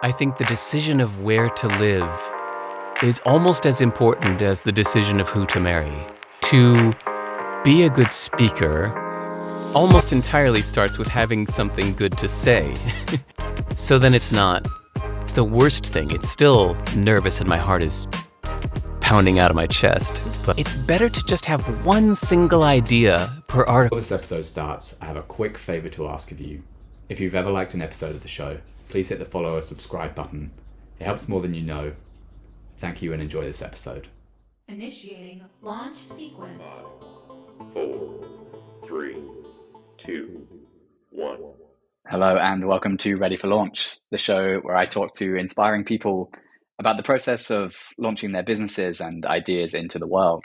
I think the decision of where to live is almost as important as the decision of who to marry. To be a good speaker almost entirely starts with having something good to say. So then it's not the worst thing. It's still nervous and my heart is pounding out of my chest. But it's better to just have one single idea per article. Before this episode starts, I have a quick favour to ask of you. If you've ever liked an episode of the show, please hit the follow or subscribe button. It helps more than you know. Thank you and enjoy this episode. Initiating launch sequence. 5, 4, 3, 2, 1. Hello and welcome to Ready for Launch, the show where I talk to inspiring people about the process of launching their businesses and ideas into the world.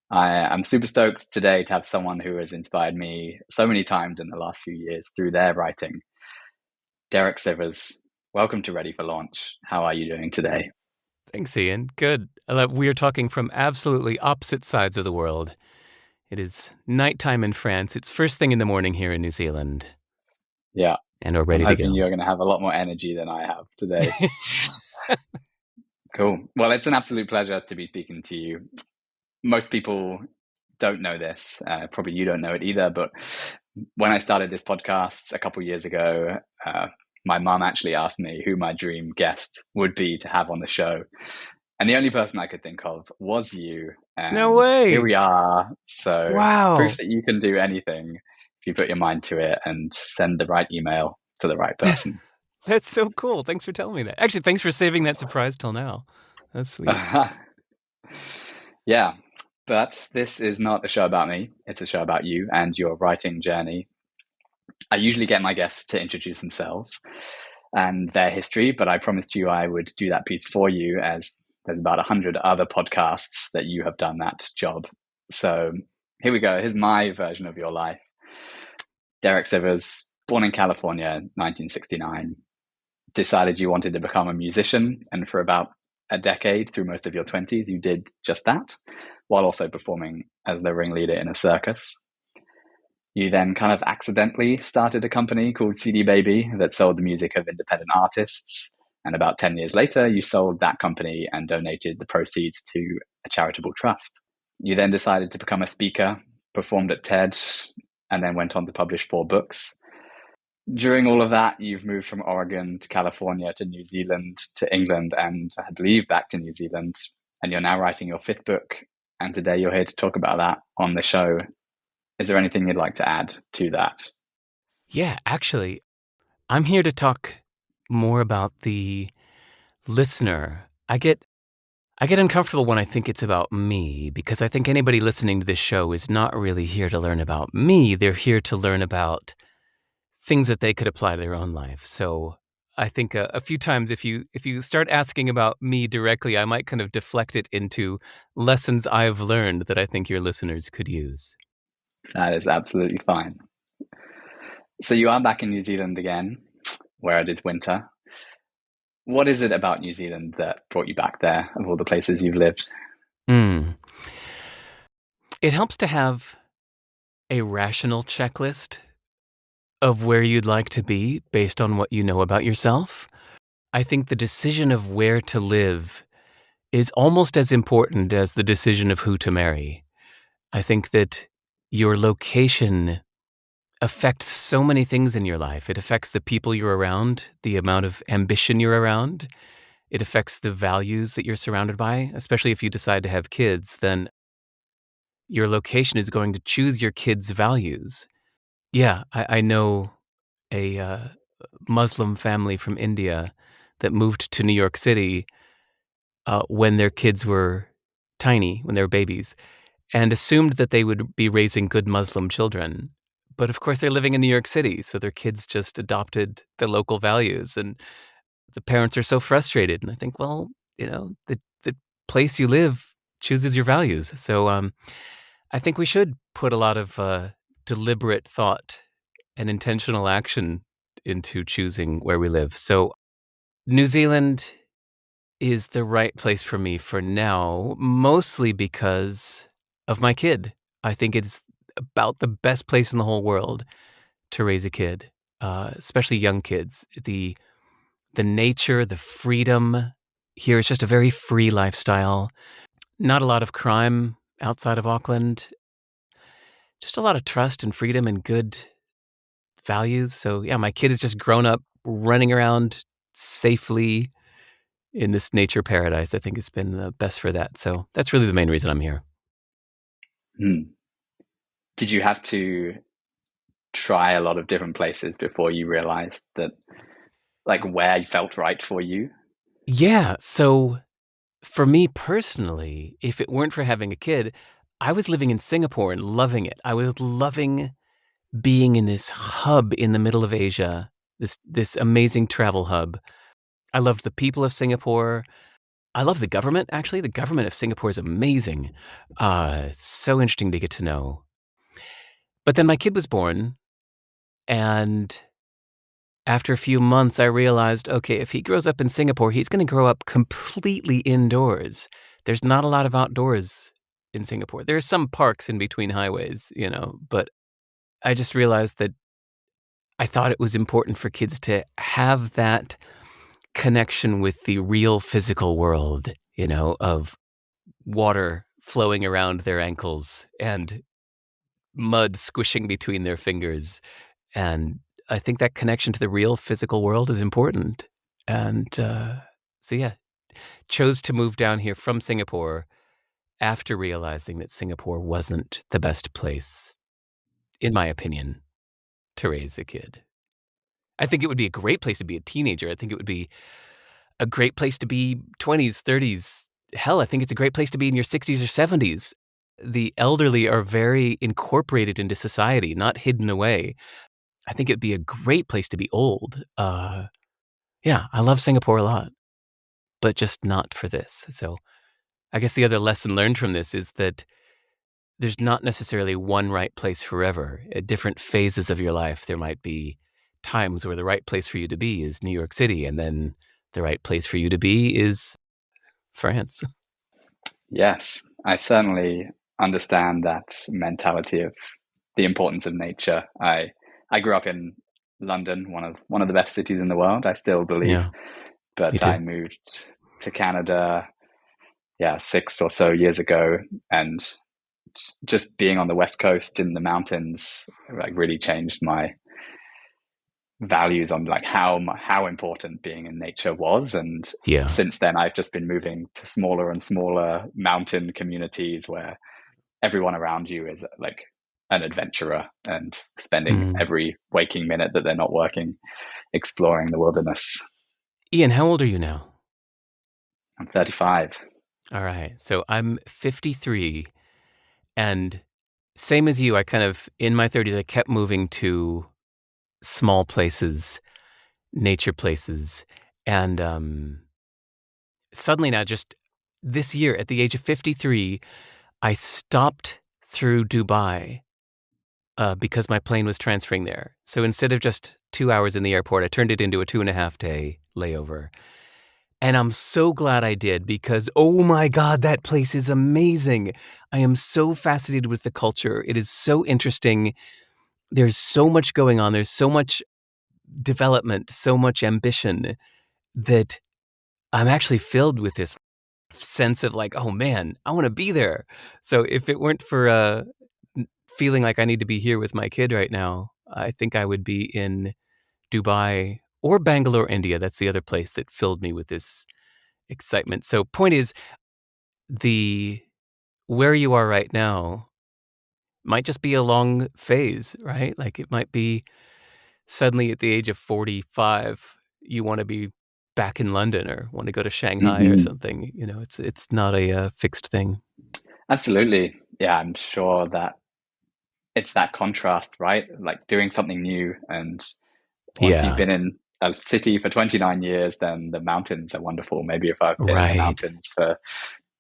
I'm super stoked today to have someone who has inspired me so many times in the last few years through their writing. Derek Sivers, welcome to Ready for Launch. How are you doing today? Thanks, Ian. Good. We are talking from absolutely opposite sides of the world. It is nighttime in France. It's first thing in the morning here in New Zealand. Yeah. And we're ready I'm to go. hoping you're going to have a lot more energy than I have today. Cool. Well, it's an absolute pleasure to be speaking to you. Most people don't know this. Probably you don't know it either. But when I started this podcast a couple of years ago, my mum actually asked me who my dream guest would be to have on the show. And the only person I could think of was you. And No way. Here we are. So Wow. Proof that you can do anything if you put your mind to it and send the right email to the right person. That's so cool. Thanks for telling me that. Actually, thanks for saving that surprise till now. That's sweet. Yeah, but this is not a show about me. It's a show about you and your writing journey. I usually get my guests to introduce themselves and their history, but I promised you I would do that piece for you, as there's about 100 other podcasts that you have done that job. So here we go. Here's my version of your life. Derek Sivers, born in California, 1969, decided you wanted to become a musician, and for about a decade, through most of your 20s, you did just that, while also performing as the ringleader in a circus. You then kind of accidentally started a company called CD Baby that sold the music of independent artists. And about 10 years later, you sold that company and donated the proceeds to a charitable trust. You then decided to become a speaker, performed at TED, and then went on to publish 4 books. During all of that, you've moved from Oregon to California to New Zealand to England and I believe back to New Zealand. And you're now writing your 5th book. And today you're here to talk about that on the show. Is there anything you'd like to add to that? Yeah, actually, I'm here to talk more about the listener. I get uncomfortable when I think it's about me, because I think anybody listening to this show is not really here to learn about me. They're here to learn about things that they could apply to their own life. So I think a few times if you start asking about me directly, I might kind of deflect it into lessons I've learned that I think your listeners could use. That is absolutely fine. So you are back in New Zealand again, where it is winter. What is it about New Zealand that brought you back there, of all the places you've lived? It helps to have a rational checklist of where you'd like to be based on what you know about yourself. I think the decision of where to live is almost as important as the decision of who to marry. I think that your location affects so many things in your life. It affects the people you're around, the amount of ambition you're around. It affects the values that you're surrounded by, especially if you decide to have kids, then your location is going to choose your kids' values. Yeah, I know a Muslim family from India that moved to New York City when their kids were tiny, when they were babies, and assumed that they would be raising good Muslim children. But of course, they're living in New York City, so their kids just adopted the local values, and the parents are so frustrated. And I think, well, the place you live chooses your values. So I think we should put a lot of deliberate thought and intentional action into choosing where we live. So New Zealand is the right place for me for now, mostly because of my kid. I think it's about the best place in the whole world to raise a kid, especially young kids. The The nature, the freedom here is just a very free lifestyle. Not a lot of crime outside of Auckland. Just a lot of trust and freedom and good values. So yeah, my kid has just grown up running around safely in this nature paradise. I think it's been the best for that. So that's really the main reason I'm here. Did you have to try a lot of different places before you realized that, like, where felt right for you? Yeah. So for me personally, if it weren't for having a kid, I was living in Singapore and loving it. I was loving being in this hub in the middle of Asia, this amazing travel hub. I loved the people of Singapore. I love the government, actually. The government of Singapore is amazing. So interesting to get to know. But then my kid was born, and after a few months, I realized, okay, if he grows up in Singapore, he's going to grow up completely indoors. There's not a lot of outdoors in Singapore. There are some parks in between highways, but I just realized that I thought it was important for kids to have that connection with the real physical world, of water flowing around their ankles and mud squishing between their fingers. And I think that connection to the real physical world is important. And so, yeah, chose to move down here from Singapore after realizing that Singapore wasn't the best place, in my opinion, to raise a kid. I think it would be a great place to be a teenager. I think it would be a great place to be 20s, 30s. Hell, I think it's a great place to be in your 60s or 70s. The elderly are very incorporated into society, not hidden away. I think it'd be a great place to be old. Yeah, I love Singapore a lot, but just not for this. So I guess the other lesson learned from this is that there's not necessarily one right place forever. At different phases of your life, there might be times where the right place for you to be is New York City, and then the right place for you to be is France. Yes, I certainly understand that mentality of the importance of nature. I grew up in London, one of the best cities in the world, I still believe, Yeah, me but I too. moved to Canada, 6 or so years ago, and just being on the West Coast in the mountains like really changed my values on like how important being in nature was. And Yeah. since then I've just been moving to smaller and smaller mountain communities where everyone around you is like an adventurer and spending Mm. every waking minute that they're not working exploring the wilderness. Ian, how old are you now? I'm 35. All right. So I'm 53, and same as you, I kind of, in my 30s, I kept moving to small places, nature places. And suddenly now, just this year, at the age of 53, I stopped through Dubai because my plane was transferring there. So instead of just 2 hours in the airport, I turned it into a 2.5 day layover. And I'm so glad I did because, oh my God, that place is amazing. I am so fascinated with the culture. It is so interesting. There's so much going on. There's so much development, so much ambition that I'm actually filled with this sense of like, oh man, I want to be there. So if it weren't for feeling like I need to be here with my kid right now, I think I would be in Dubai or Bangalore, India. That's the other place that filled me with this excitement. So point is, the where you are right now might just be a long phase, right? Like it might be suddenly at the age of 45, you want to be back in London or want to go to Shanghai or Mm-hmm. something. It's not a fixed thing. Absolutely. Yeah, I'm sure that it's that contrast, right? Like doing something new. And once you've Yeah, been in a city for 29 years, then the mountains are wonderful. Maybe if I've been in the right. mountains for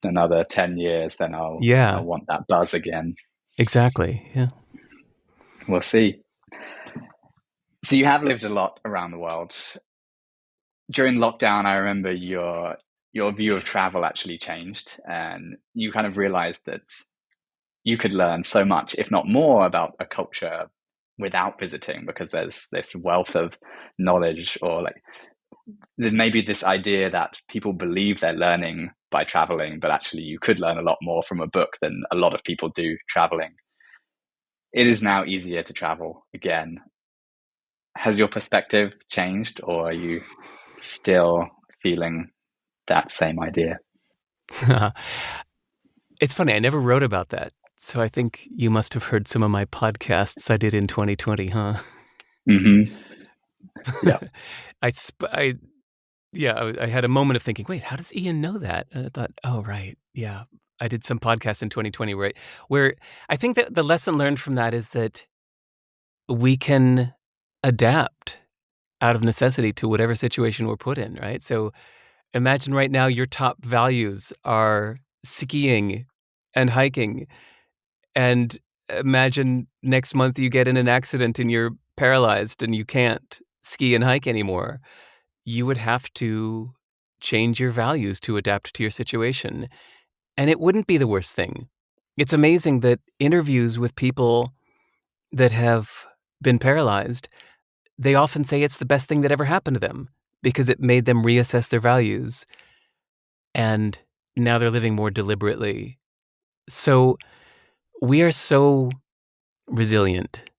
another 10 years, then I'll Yeah, want that buzz again. exactly. Yeah. We'll see. So you have lived a lot around the world. During lockdown, I remember your view of travel actually changed, and you kind of realized that you could learn so much, if not more, about a culture without visiting because there's this wealth of knowledge or like maybe this idea that people believe they're learning by traveling, but actually you could learn a lot more from a book than a lot of people do traveling. It is now easier to travel again. Has your perspective changed, or are you still feeling that same idea? It's funny, I never wrote about that. So I think you must have heard some of my podcasts I did in 2020, huh? Mm-hmm. Yeah. I yeah, I had a moment of thinking, wait, how does Ian know that? And I thought, oh, right. Yeah. I did some podcasts in 2020 where I think that the lesson learned from that is that we can adapt out of necessity to whatever situation we're put in, right? So imagine right now your top values are skiing and hiking. And imagine next month you get in an accident and you're paralyzed and you can't ski and hike anymore. You would have to change your values to adapt to your situation. And it wouldn't be the worst thing. It's amazing that interviews with people that have been paralyzed, they often say it's the best thing that ever happened to them because it made them reassess their values. And now they're living more deliberately. So we are so resilient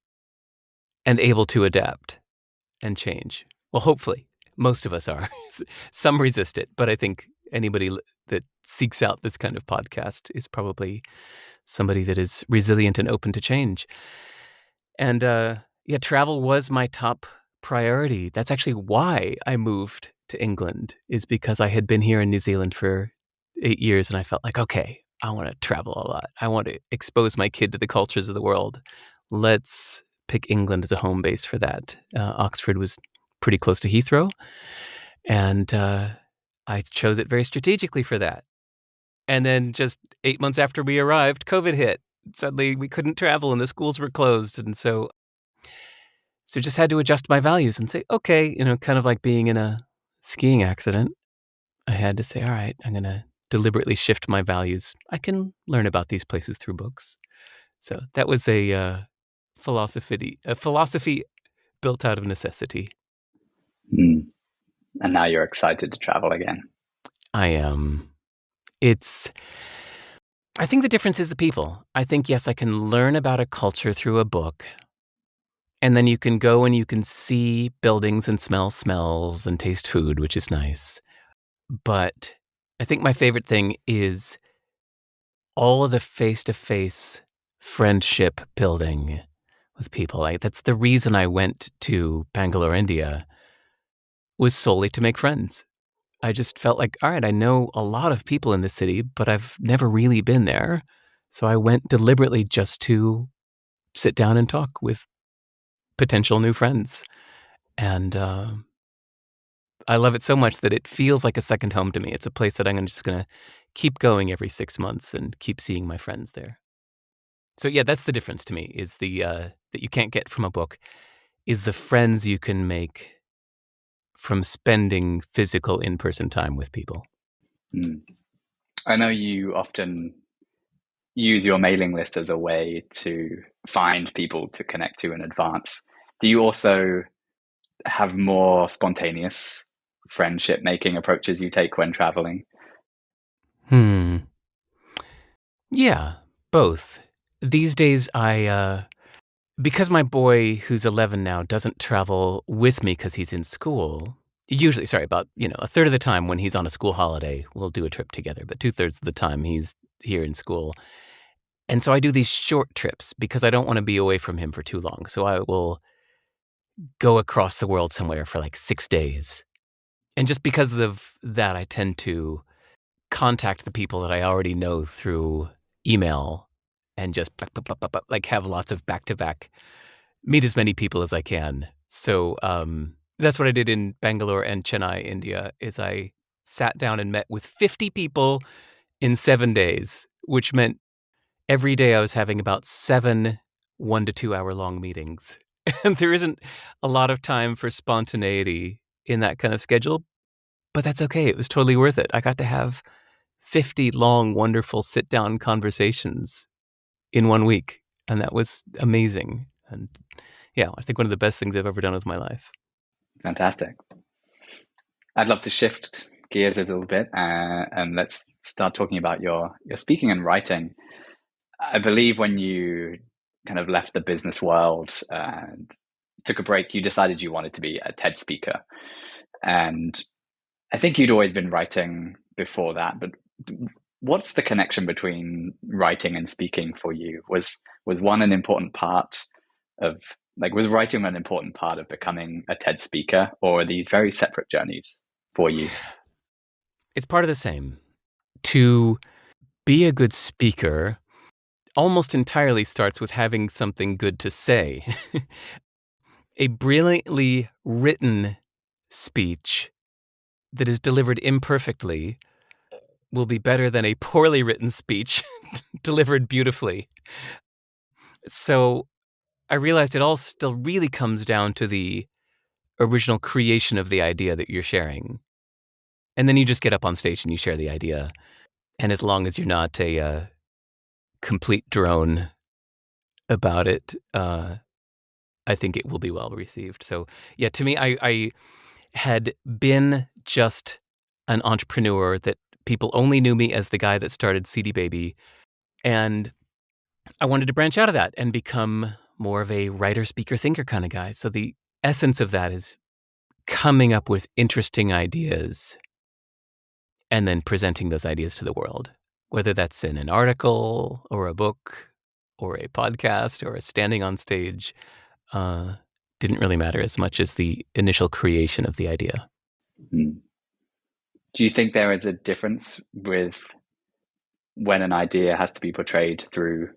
and able to adapt and change. Well, hopefully, most of us are. Some resist it, but I think anybody that seeks out this kind of podcast is probably somebody that is resilient and open to change. And yeah, travel was my top priority. That's actually why I moved to England, is because I had been here in New Zealand for 8 years and I felt like, okay, I want to travel a lot. I want to expose my kid to the cultures of the world. Let's pick England as a home base for that. Oxford was pretty close to Heathrow, and I chose it very strategically for that. And then just 8 months after we arrived, COVID hit. Suddenly we couldn't travel and the schools were closed. And so just had to adjust my values and say, okay, kind of like being in a skiing accident. I had to say, all right, I'm going to deliberately shift my values. I can learn about these places through books. So that was a philosophy built out of necessity. Mm. And now you're excited to travel again. I am. I think the difference is the people. I think, yes, I can learn about a culture through a book. And then you can go and you can see buildings and smell smells and taste food, which is nice. But I think my favorite thing is all of the face-to-face friendship building with people. That's the reason I went to Bangalore, India, was solely to make friends. I just felt like, all right, I know a lot of people in this city, but I've never really been there. So I went deliberately just to sit down and talk with potential new friends. And I love it so much that it feels like a second home to me. It's a place that I'm just going to keep going every 6 months and keep seeing my friends there. So yeah, that's the difference to me, is the that you can't get from a book, is the friends you can make from spending physical in-person time with people. Mm. I know you often use your mailing list as a way to find people to connect to in advance. Do you also have more spontaneous friendship making approaches you take when traveling? Yeah, both. These days because my boy, who's 11 now, doesn't travel with me because he's in school. Usually, sorry, about, a third of the time when he's on a school holiday, we'll do a trip together, but 2/3 of the time he's here in school. And so I do these short trips because I don't want to be away from him for too long. So I will go across the world somewhere for like 6 days. And just because of that, I tend to contact the people that I already know through email and just like have lots of back-to-back, meet as many people as I can. So that's what I did in Bangalore and Chennai, India, is I sat down and met with 50 people in 7 days, which meant every day I was having about 7 1 to 2 hour long meetings. And there isn't a lot of time for spontaneity in that kind of schedule, but that's okay. It was totally worth it. I got to have 50 long, wonderful sit down conversations in 1 week. And that was amazing. And yeah, I think one of the best things I've ever done with my life. Fantastic. I'd love to shift gears a little bit, and let's start talking about your speaking and writing. I believe when you kind of left the business world and took a break, you decided you wanted to be a TED speaker. And I think you'd always been writing before that, but what's the connection between writing and speaking for you? Was one an important part of was writing an important part of becoming a TED speaker, or are these very separate journeys for you? It's part of the same. To be a good speaker almost entirely starts with having something good to say. A brilliantly written speech that is delivered imperfectly will be better than a poorly written speech delivered beautifully. So I realized it all still really comes down to the original creation of the idea that you're sharing. And then you just get up on stage and you share the idea. And as long as you're not a complete drone about it, I think it will be well received. So, yeah, to me, I had been just an entrepreneur that people only knew me as the guy that started CD Baby. And I wanted to branch out of that and become more of a writer, speaker, thinker kind of guy. So the essence of that is coming up with interesting ideas and then presenting those ideas to the world, whether that's in an article or a book or a podcast or a standing on stage. Didn't really matter as much as the initial creation of the idea. Hmm. Do you think there is a difference with when an idea has to be portrayed through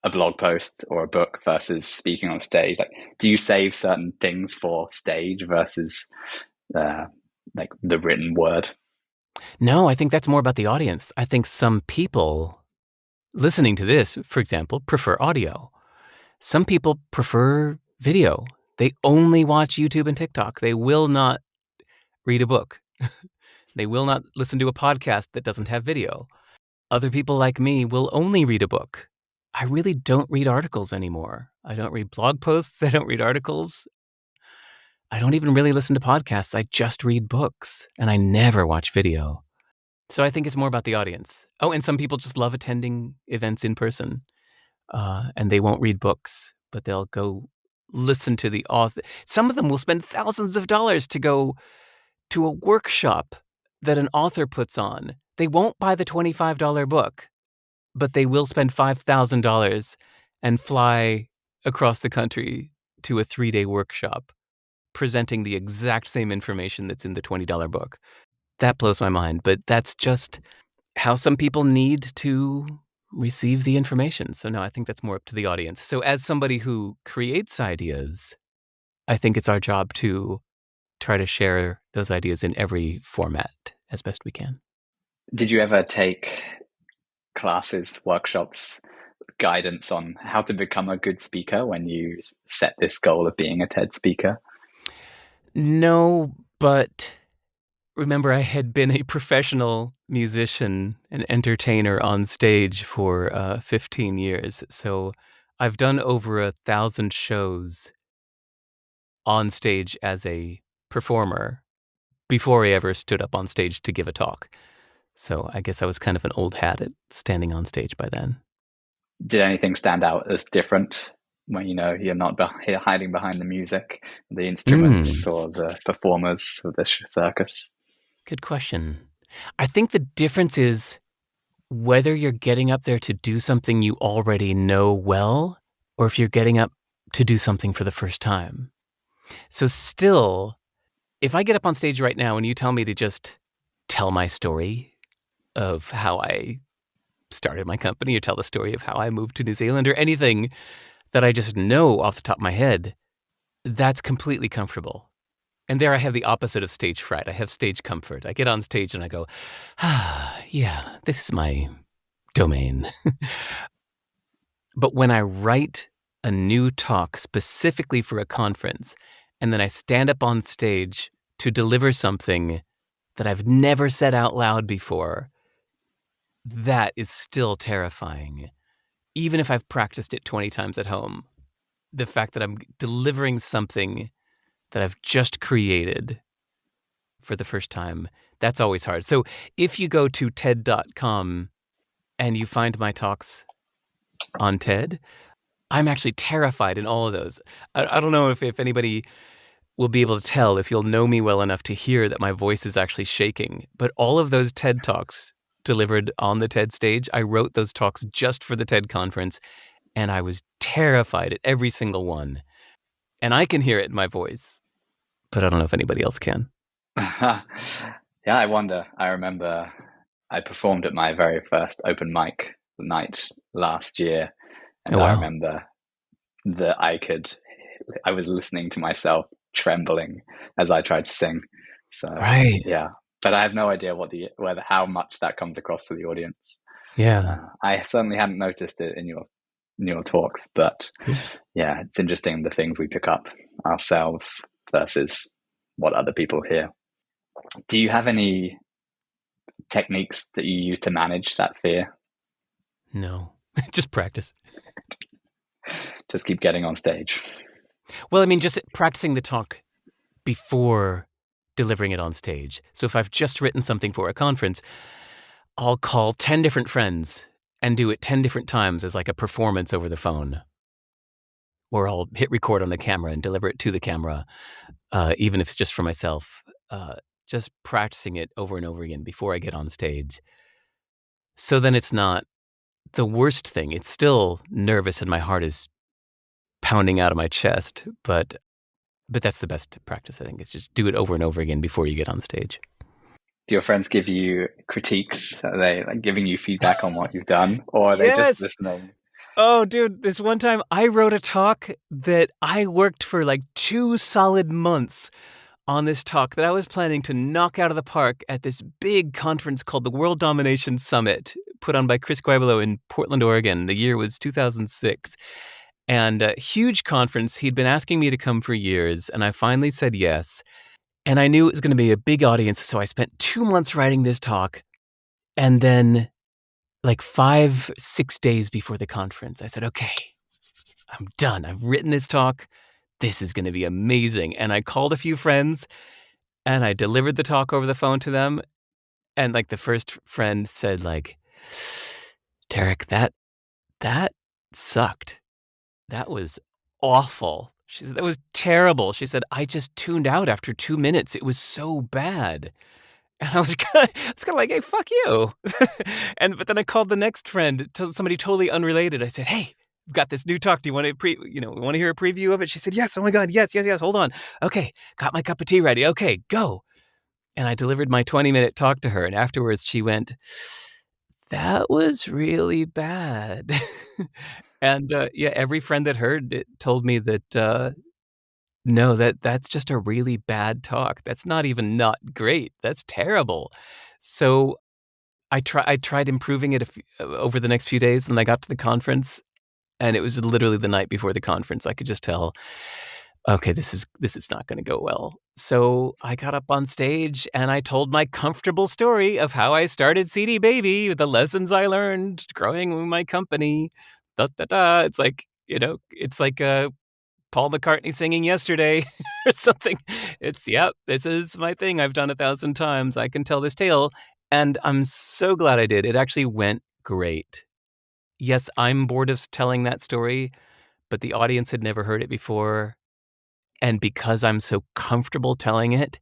a blog post or a book versus speaking on stage? Like, do you save certain things for stage versus the written word? No, I think that's more about the audience. I think some people listening to this, for example, prefer audio. Some people prefer video. They only watch YouTube and TikTok. They will not read a book. They will not listen to a podcast that doesn't have video. Other people like me will only read a book. I really don't read articles anymore. I don't read blog posts. I don't read articles. I don't even really listen to podcasts. I just read books and I never watch video. So I think it's more about the audience. Oh, and some people just love attending events in person and they won't read books, but they'll go listen to the author. Some of them will spend thousands of dollars to go to a workshop that an author puts on. They won't buy the $25 book, but they will spend $5,000 and fly across the country to a 3-day workshop presenting the exact same information that's in the $20 book. That blows my mind, but that's just how some people need to receive the information. So no, I think that's more up to the audience. So as somebody who creates ideas, I think it's our job to try to share those ideas in every format as best we can. Did you ever take classes, workshops, guidance on how to become a good speaker when you set this goal of being a TED speaker? No, but remember, I had been a professional musician and entertainer on stage for 15 years. So I've done over 1,000 shows on stage as a performer before I ever stood up on stage to give a talk. So I guess I was kind of an old hat at standing on stage by then. Did anything stand out as different when you're not hiding behind the music, the instruments, or the performers of the circus? Good question. I think the difference is whether you're getting up there to do something you already know well, or if you're getting up to do something for the first time. So still, if I get up on stage right now and you tell me to just tell my story of how I started my company or tell the story of how I moved to New Zealand or anything that I just know off the top of my head, that's completely comfortable. And there I have the opposite of stage fright. I have stage comfort. I get on stage and I go, yeah, this is my domain. But when I write a new talk specifically for a conference, and then I stand up on stage to deliver something that I've never said out loud before, that is still terrifying. Even if I've practiced it 20 times at home, the fact that I'm delivering something that I've just created for the first time, that's always hard. So if you go to TED.com and you find my talks on TED, I'm actually terrified in all of those. I don't know if anybody will be able to tell, if you'll know me well enough to hear that my voice is actually shaking. But all of those TED Talks delivered on the TED stage, I wrote those talks just for the TED conference, and I was terrified at every single one. And I can hear it in my voice, but I don't know if anybody else can. Yeah, I wonder. I remember I performed at my very first open mic night last year, and Oh, I wow. remember that I was listening to myself trembling as I tried to sing. So Right. yeah, but I have no idea how much that comes across to the audience. Yeah. I certainly hadn't noticed it in your talks, but Cool. yeah, it's interesting the things we pick up ourselves versus what other people hear. Do you have any techniques that you use to manage that fear? No, just practice. Just keep getting on stage. Well, I mean, just practicing the talk before delivering it on stage. So if I've just written something for a conference, I'll call 10 different friends and do it 10 different times as like a performance over the phone. Or I'll hit record on the camera and deliver it to the camera, even if it's just for myself. Just practicing it over and over again before I get on stage. So then it's not the worst thing. It's still nervous and my heart is pounding out of my chest, but that's the best practice, I think, is just do it over and over again before you get on stage. Do your friends give you critiques? Are they like giving you feedback on what you've done, or are they just Yes. listening? Oh, dude, this one time I wrote a talk that I worked for like 2 solid months on this talk that I was planning to knock out of the park at this big conference called the World Domination Summit, put on by Chris Guibolo in Portland, Oregon. The year was 2006. And a huge conference. He'd been asking me to come for years, and I finally said yes. And I knew it was going to be a big audience, so I spent 2 months writing this talk. And then, like 5, 6 days before the conference, I said, okay, I'm done. I've written this talk. This is going to be amazing. And I called a few friends and I delivered the talk over the phone to them. And like the first friend said, like, Derek, that sucked. That was awful. She said, that was terrible. She said, I just tuned out after 2 minutes. It was so bad. And I was kind of like, hey, fuck you. But then I called the next friend, somebody totally unrelated. I said, hey, I've got this new talk. Do you want to want to hear a preview of it? She said, yes. Oh my God. Yes, yes, yes. Hold on. Okay. Got my cup of tea ready. Okay, go. And I delivered my 20-minute talk to her. And afterwards she went, that was really bad. And yeah, every friend that heard it told me that, no, that's just a really bad talk. That's not even not great. That's terrible. So I tried improving it over the next few days, and I got to the conference, and it was literally the night before the conference. I could just tell, okay, this is not going to go well. So I got up on stage and I told my comfortable story of how I started CD Baby, the lessons I learned growing my company. Da da da. It's like it's like Paul McCartney singing Yesterday or something. It's, yep, this is my thing. I've done 1,000 times. I can tell this tale. And I'm so glad I did. It actually went great. Yes, I'm bored of telling that story, but the audience had never heard it before. And because I'm so comfortable telling it,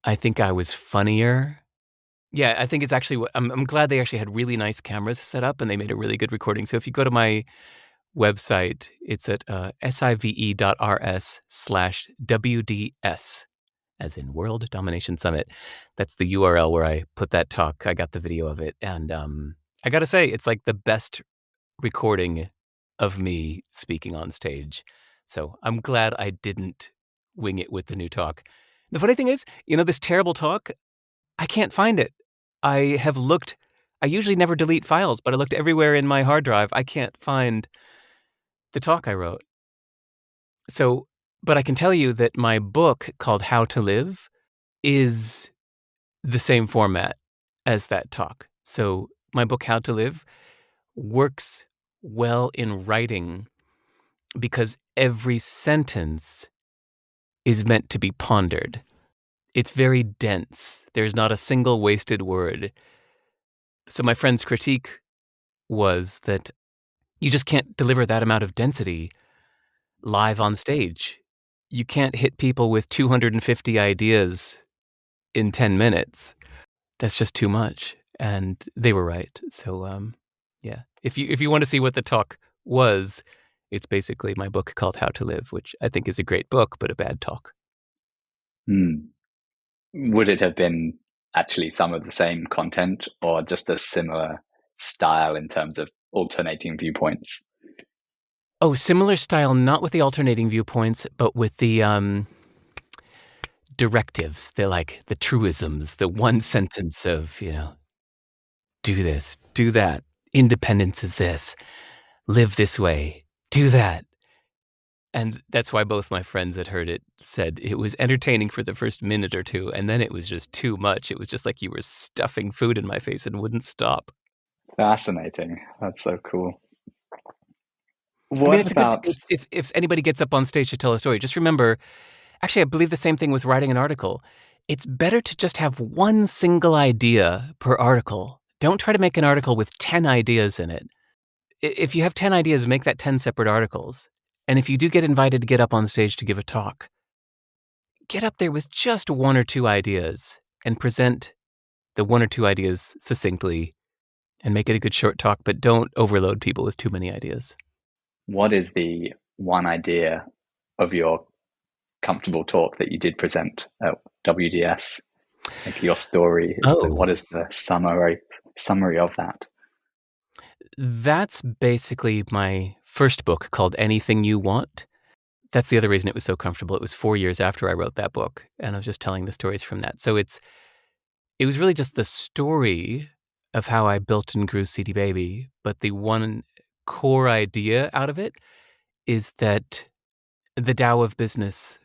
I think I was funnier. Yeah, I think it's actually, I'm glad they actually had really nice cameras set up and they made a really good recording. So if you go to my website, it's at sive.rs/WDS, as in World Domination Summit. That's the URL where I put that talk. I got the video of it. And I got to say, it's like the best recording of me speaking on stage. So I'm glad I didn't wing it with the new talk. The funny thing is, this terrible talk, I can't find it. I have looked, I usually never delete files, but I looked everywhere in my hard drive. I can't find the talk I wrote. So, but I can tell you that my book called How to Live is the same format as that talk. So my book, How to Live, works well in writing because every sentence is meant to be pondered. It's very dense. There's not a single wasted word. So my friend's critique was that you just can't deliver that amount of density live on stage. You can't hit people with 250 ideas in 10 minutes. That's just too much. And they were right. So, yeah. If you want to see what the talk was, it's basically my book called How to Live, which I think is a great book, but a bad talk. Would it have been actually some of the same content or just a similar style in terms of alternating viewpoints? Oh, similar style, not with the alternating viewpoints, but with the directives, the truisms, the one sentence of, do this, do that. Independence is this. Live this way. Do that. And that's why both my friends that heard it said it was entertaining for the first minute or two, and then it was just too much. It was just like you were stuffing food in my face and wouldn't stop. Fascinating. That's so cool. I mean, What it's a good. about It's if anybody gets up on stage to tell a story, just remember. Actually, I believe the same thing with writing an article. It's better to just have one single idea per article. Don't try to make an article with 10 ideas in it. If you have 10 ideas, make that 10 separate articles. And if you do get invited to get up on stage to give a talk, get up there with just one or two ideas and present the one or two ideas succinctly and make it a good short talk, but don't overload people with too many ideas. what is the one idea of your comfortable talk that you did present at WDS? Like your story what is the summary of that? That's basically my first book called Anything You Want. That's the other reason it was so comfortable. It was 4 years after I wrote that book, and I was just telling the stories from that. So it was really just the story of how I built and grew CD Baby, but the one core idea out of it is that the Tao of business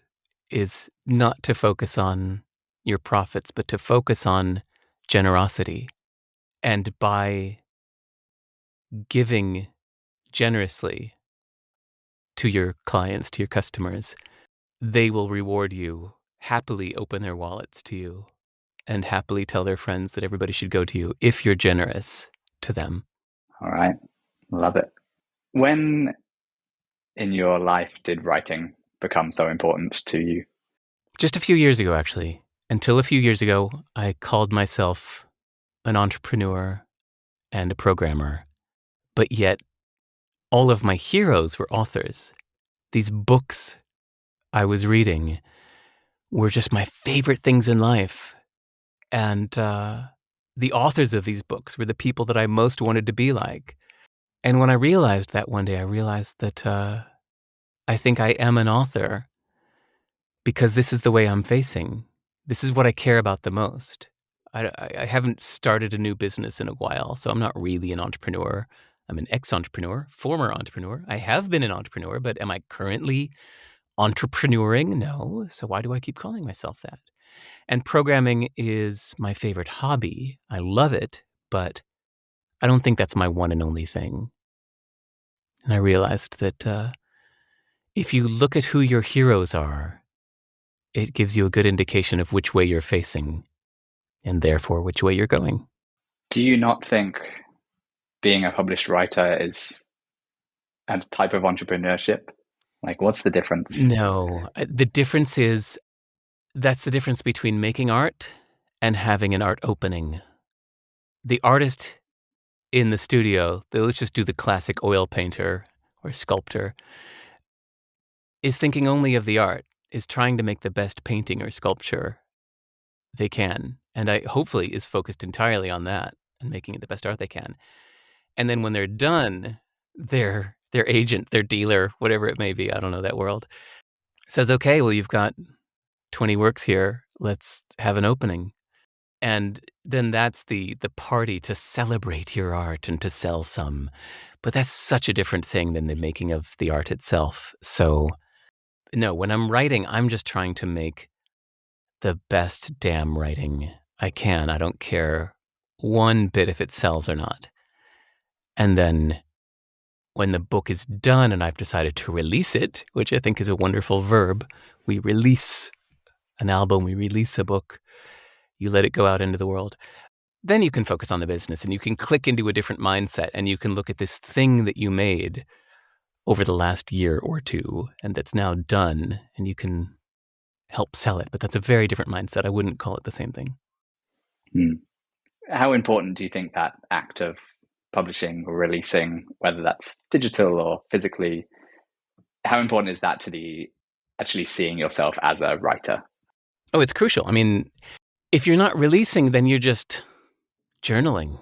is not to focus on your profits, but to focus on generosity. And by giving generously to your clients, to your customers, they will reward you, happily open their wallets to you, and happily tell their friends that everybody should go to you if you're generous to them. All right. Love it. When in your life did writing become so important to you? Just a few years ago, actually. Until a few years ago, I called myself an entrepreneur and a programmer. But yet, all of my heroes were authors. These books I was reading were just my favorite things in life. And the authors of these books were the people that I most wanted to be like. And when I realized that one day, I realized that I think I am an author because this is the way I'm facing. This is what I care about the most. I haven't started a new business in a while, so I'm not really an entrepreneur. I'm an ex-entrepreneur, former entrepreneur. I have been an entrepreneur, but am I currently entrepreneuring? No. So why do I keep calling myself that? And programming is my favorite hobby. I love it, but I don't think that's my one and only thing. And I realized that if you look at who your heroes are, it gives you a good indication of which way you're facing and therefore which way you're going. Do you not think being a published writer is a type of entrepreneurship? Like, what's the difference? No, the difference is that's the difference between making art and having an art opening. The artist in the studio, let's just do the classic oil painter or sculptor, is thinking only of the art, is trying to make the best painting or sculpture they can. And hopefully is focused entirely on that and making it the best art they can. And then when they're done, their agent, their dealer, whatever it may be, I don't know that world, says, okay, well, you've got 20 works here. Let's have an opening. And then that's the party to celebrate your art and to sell some. But that's such a different thing than the making of the art itself. So no, when I'm writing, I'm just trying to make the best damn writing I can. I don't care one bit if it sells or not. And then when the book is done and I've decided to release it, which I think is a wonderful verb, we release an album, you release a book, you let it go out into the world. Then you can focus on the business and you can click into a different mindset and you can look at this thing that you made over the last year or two and that's now done and you can help sell it. But that's a very different mindset. I wouldn't call it the same thing. How important do you think that act of publishing or releasing, whether that's digital or physically, how important is that to the actually seeing yourself as a writer? Oh, it's crucial. I mean, if you're not releasing, then you're just journaling.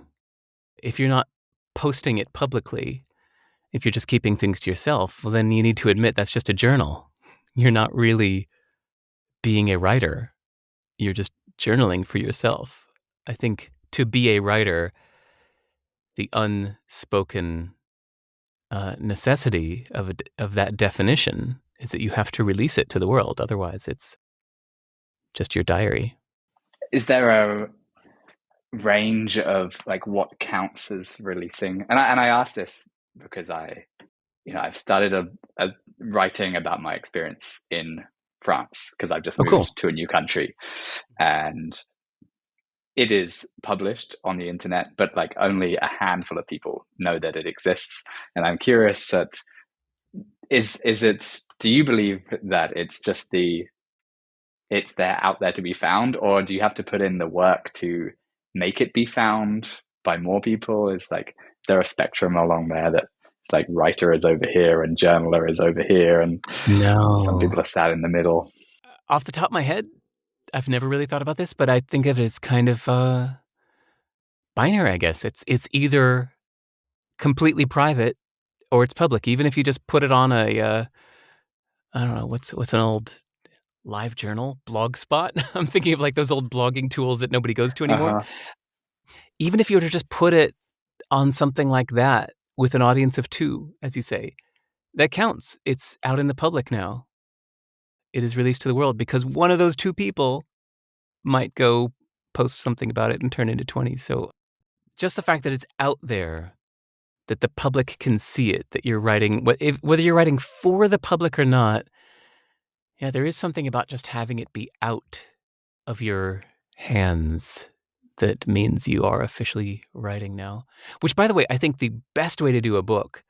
If you're not posting it publicly, if you're just keeping things to yourself, well, then you need to admit that's just a journal. You're not really being a writer. You're just journaling for yourself. I think to be a writer, the unspoken necessity of that definition is that you have to release it to the world. Otherwise, it's just your diary. Is there a range of like what counts as releasing? And I ask this because I've started a writing about my experience in France because I've just Oh, moved cool. to a new country, and it is published on the internet, but like only a handful of people know that it exists. And I'm curious that is it, do you believe that it's just it's there out there to be found, or do you have to put in the work to make it be found by more people? Is like there a spectrum along there that like writer is over here and journaler is over here and some people No. are sat in the middle? Off the top of my head, I've never really thought about this, but I think of it as kind of binary, I guess. It's either completely private or it's public. Even if you just put it on a I don't know, what's an old live journal, blog spot. I'm thinking of like those old blogging tools that nobody goes to anymore. Uh-huh. Even if you were to just put it on something like that with an audience of 2, as you say, that counts. It's out in the public now. It is released to the world because one of those 2 people might go post something about it and turn into 20. So just the fact that it's out there, that the public can see it, that you're writing, whether you're writing for the public or not, yeah, there is something about just having it be out of your hands that means you are officially writing now. Which, by the way, I think the best way to do a book,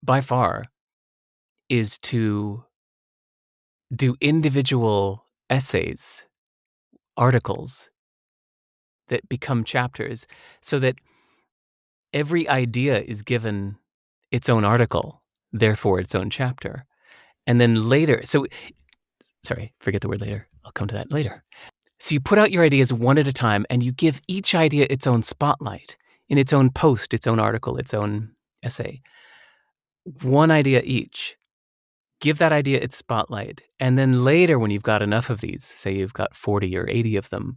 by far, is to do individual essays, articles that become chapters so that every idea is given its own article, therefore its own chapter. And then later, sorry, forget the word later. I'll come to that later. So you put out your ideas one at a time and you give each idea its own spotlight in its own post, its own article, its own essay. One idea each. Give that idea its spotlight. And then later, when you've got enough of these, say you've got 40 or 80 of them,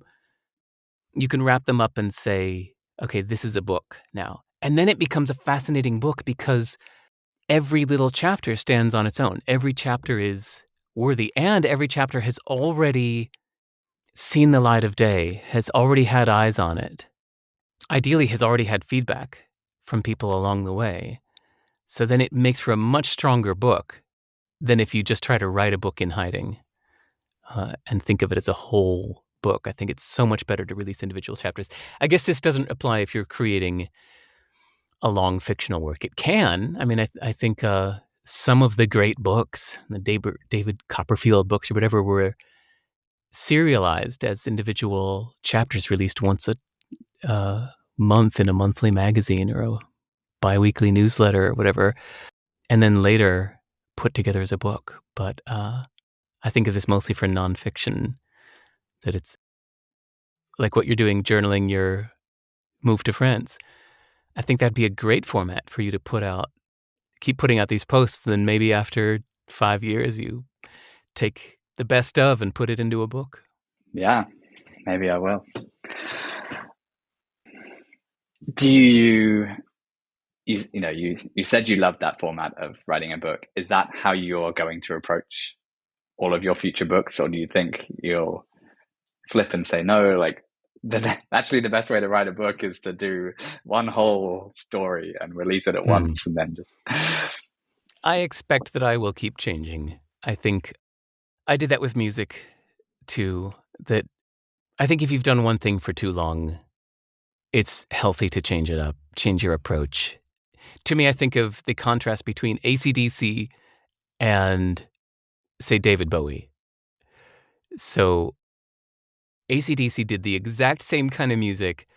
you can wrap them up and say, okay, this is a book now. And then it becomes a fascinating book because every little chapter stands on its own. Every chapter is worthy, and every chapter has already seen the light of day, has already had eyes on it. Ideally, has already had feedback from people along the way. So then it makes for a much stronger book than if you just try to write a book in hiding and think of it as a whole book. I think it's so much better to release individual chapters. I guess this doesn't apply if you're creating a long fictional work. It can. I mean, I think some of the great books, the David Copperfield books or whatever, were serialized as individual chapters released once a month in a monthly magazine or a biweekly newsletter or whatever, and then later put together as a book. But I think of this mostly for nonfiction, that it's like what you're doing, journaling your move to France. I think that'd be a great format for you to put out, keep putting out these posts. Then maybe after 5 years, you take the best of and put it into a book. Yeah, maybe I will. Do you said you loved that format of writing a book. Is that how you're going to approach all of your future books, or do you think you'll flip and say no, like actually the best way to write a book is to do one whole story and release it at once and then just I expect that I will keep changing. I think I did that with music too, that I think if you've done one thing for too long, it's healthy to change it up, change your approach. To me, I think of the contrast between AC/DC and, say, David Bowie. So AC/DC did the exact same kind of music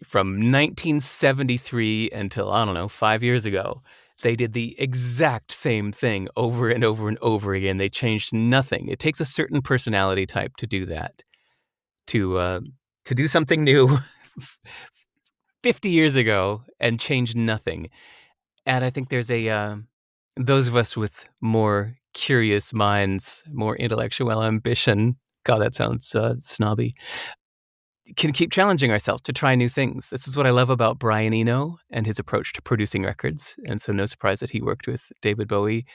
from 1973 until, I don't know, 5 years ago. They did the exact same thing over and over and over again. They changed nothing. It takes a certain personality type to do that, to do something new 50 years ago and change nothing. And I think there's those of us with more curious minds, more intellectual ambition, God, that sounds snobby, can keep challenging ourselves to try new things. This is what I love about Brian Eno and his approach to producing records. And so no surprise that he worked with David Bowie.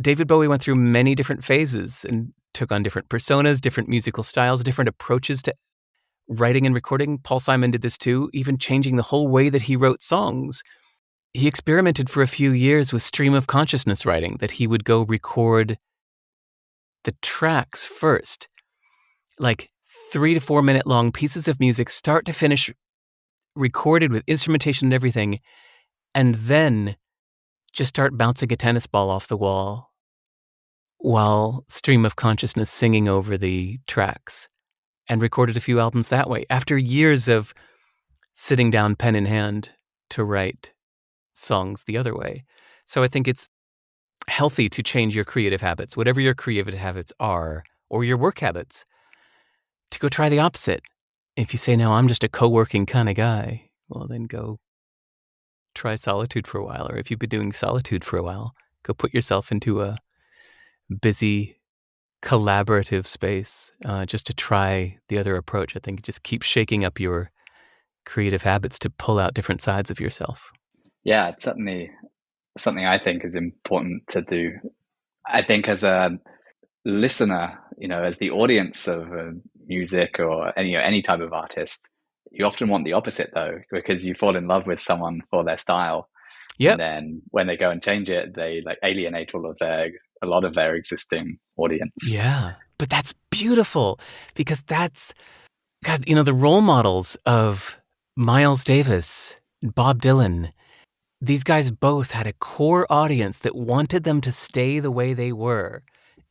David Bowie went through many different phases and took on different personas, different musical styles, different approaches to writing and recording. Paul Simon did this too, even changing the whole way that he wrote songs. He experimented for a few years with stream of consciousness writing, that he would go record the tracks first, like 3 to 4 minute long pieces of music, start to finish, recorded with instrumentation and everything, and then just start bouncing a tennis ball off the wall while stream of consciousness singing over the tracks, and recorded a few albums that way after years of sitting down pen in hand to write songs the other way. So I think it's healthy to change your creative habits, whatever your creative habits are, or your work habits, to go try the opposite. If you say, no, I'm just a co-working kind of guy, well, then go try solitude for a while. Or if you've been doing solitude for a while, go put yourself into a busy, collaborative space, just to try the other approach. I think just keep shaking up your creative habits to pull out different sides of yourself. Yeah, it's certainly something I think is important to do. I think as a listener, as the audience of music or any type of artist, you often want the opposite though, because you fall in love with someone for their style. Yep. And then when they go and change it, they like alienate a lot of their existing audience. Yeah. But that's beautiful, because that's, God, the role models of Miles Davis, Bob Dylan, these guys both had a core audience that wanted them to stay the way they were.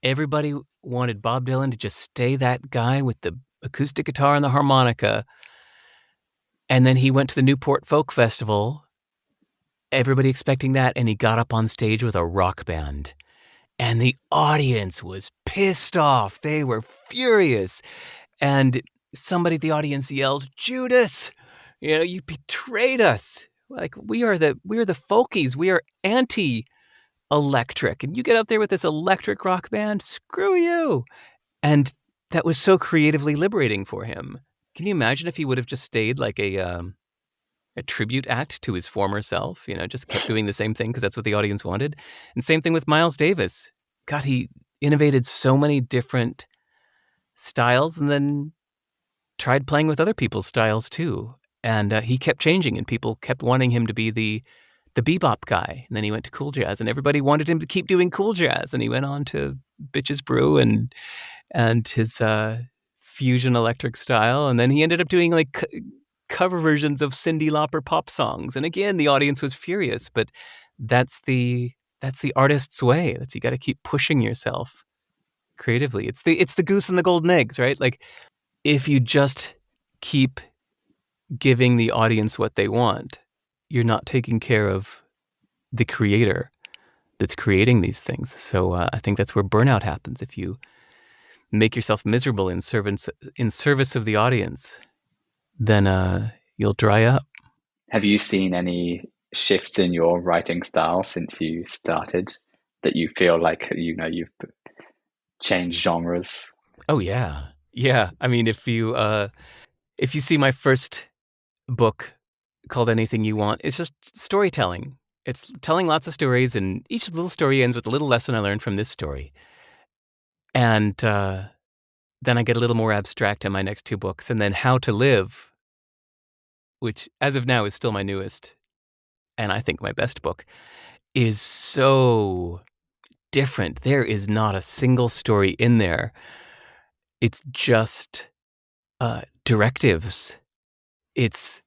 Everybody wanted Bob Dylan to just stay that guy with the acoustic guitar and the harmonica. And then he went to the Newport Folk Festival, everybody expecting that, and he got up on stage with a rock band. And the audience was pissed off. They were furious. And somebody at the audience yelled, "Judas, you betrayed us. Like, we are the folkies. We are anti-electric. And you get up there with this electric rock band? Screw you." And that was so creatively liberating for him. Can you imagine if he would have just stayed like a tribute act to his former self, just kept doing the same thing because that's what the audience wanted? And same thing with Miles Davis. God, he innovated so many different styles and then tried playing with other people's styles too. And he kept changing, and people kept wanting him to be the bebop guy. And then he went to cool jazz, and everybody wanted him to keep doing cool jazz. And he went on to Bitches Brew and his fusion electric style. And then he ended up doing like cover versions of Cyndi Lauper pop songs. And again, the audience was furious, but that's the artist's way. You got to keep pushing yourself creatively. It's the goose and the golden eggs, right? Like, if you just keep giving the audience what they want, you're not taking care of the creator that's creating these things. So I think that's where burnout happens. If you make yourself miserable in service of the audience, then you'll dry up. Have you seen any shifts in your writing style since you started that you feel like you've changed genres? Oh yeah. I mean, if you see my first book called Anything You Want, it's just storytelling. It's telling lots of stories, and each little story ends with a little lesson I learned from this story. And then I get a little more abstract in my next two books. And then How to Live, which as of now is still my newest, and I think my best book, is so different. There is not a single story in there It's just directives. It's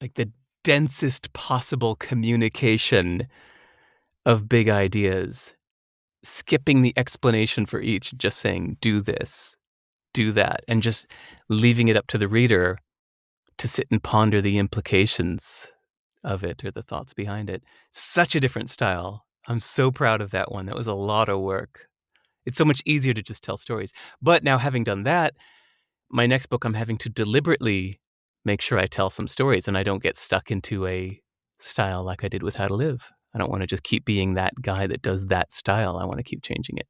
like the densest possible communication of big ideas, skipping the explanation for each, just saying, do this, do that, and just leaving it up to the reader to sit and ponder the implications of it or the thoughts behind it. Such a different style. I'm so proud of that one. That was a lot of work. It's so much easier to just tell stories. But now, having done that, my next book, I'm having to deliberately make sure I tell some stories and I don't get stuck into a style like I did with How to Live. I don't want to just keep being that guy that does that style. I want to keep changing it.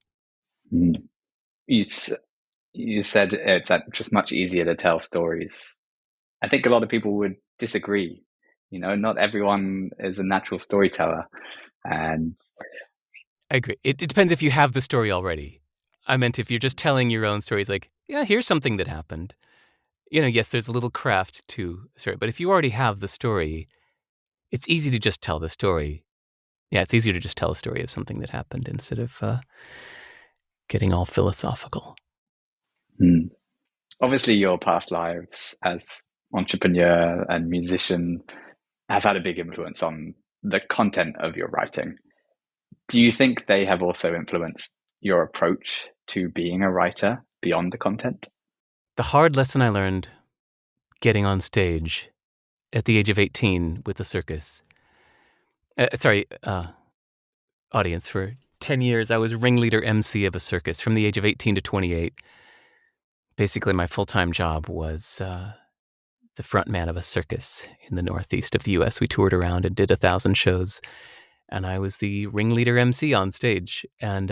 Mm. You said it's just much easier to tell stories. I think a lot of people would disagree. Not everyone is a natural storyteller. And I agree. It depends if you have the story already. I meant if you're just telling your own stories, like, yeah, here's something that happened. Yes, there's a little craft to the story. But if you already have the story, it's easy to just tell the story. Yeah, it's easier to just tell a story of something that happened instead of getting all philosophical. Obviously, your past lives as entrepreneur and musician have had a big influence on the content of your writing. Do you think they have also influenced your approach to being a writer beyond the content? The hard lesson I learned getting on stage at the age of 18 with the circus. Audience, for 10 years, I was ringleader MC of a circus from the age of 18 to 28. Basically, my full-time job was the front man of a circus in the northeast of the U.S. We toured around and did 1,000 shows, and I was the ringleader MC on stage, and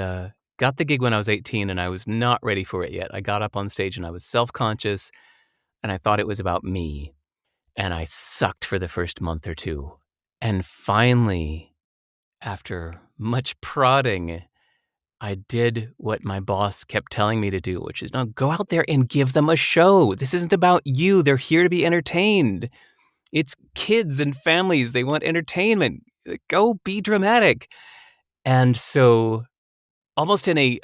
got the gig when I was 18, and I was not ready for it yet. I got up on stage, and I was self-conscious, and I thought it was about me, and I sucked for the first month or two. And finally, after much prodding, I did what my boss kept telling me to do, which is, no, go out there and give them a show. This isn't about you. They're here to be entertained. It's kids and families. They want entertainment. Go be dramatic. And so, almost in a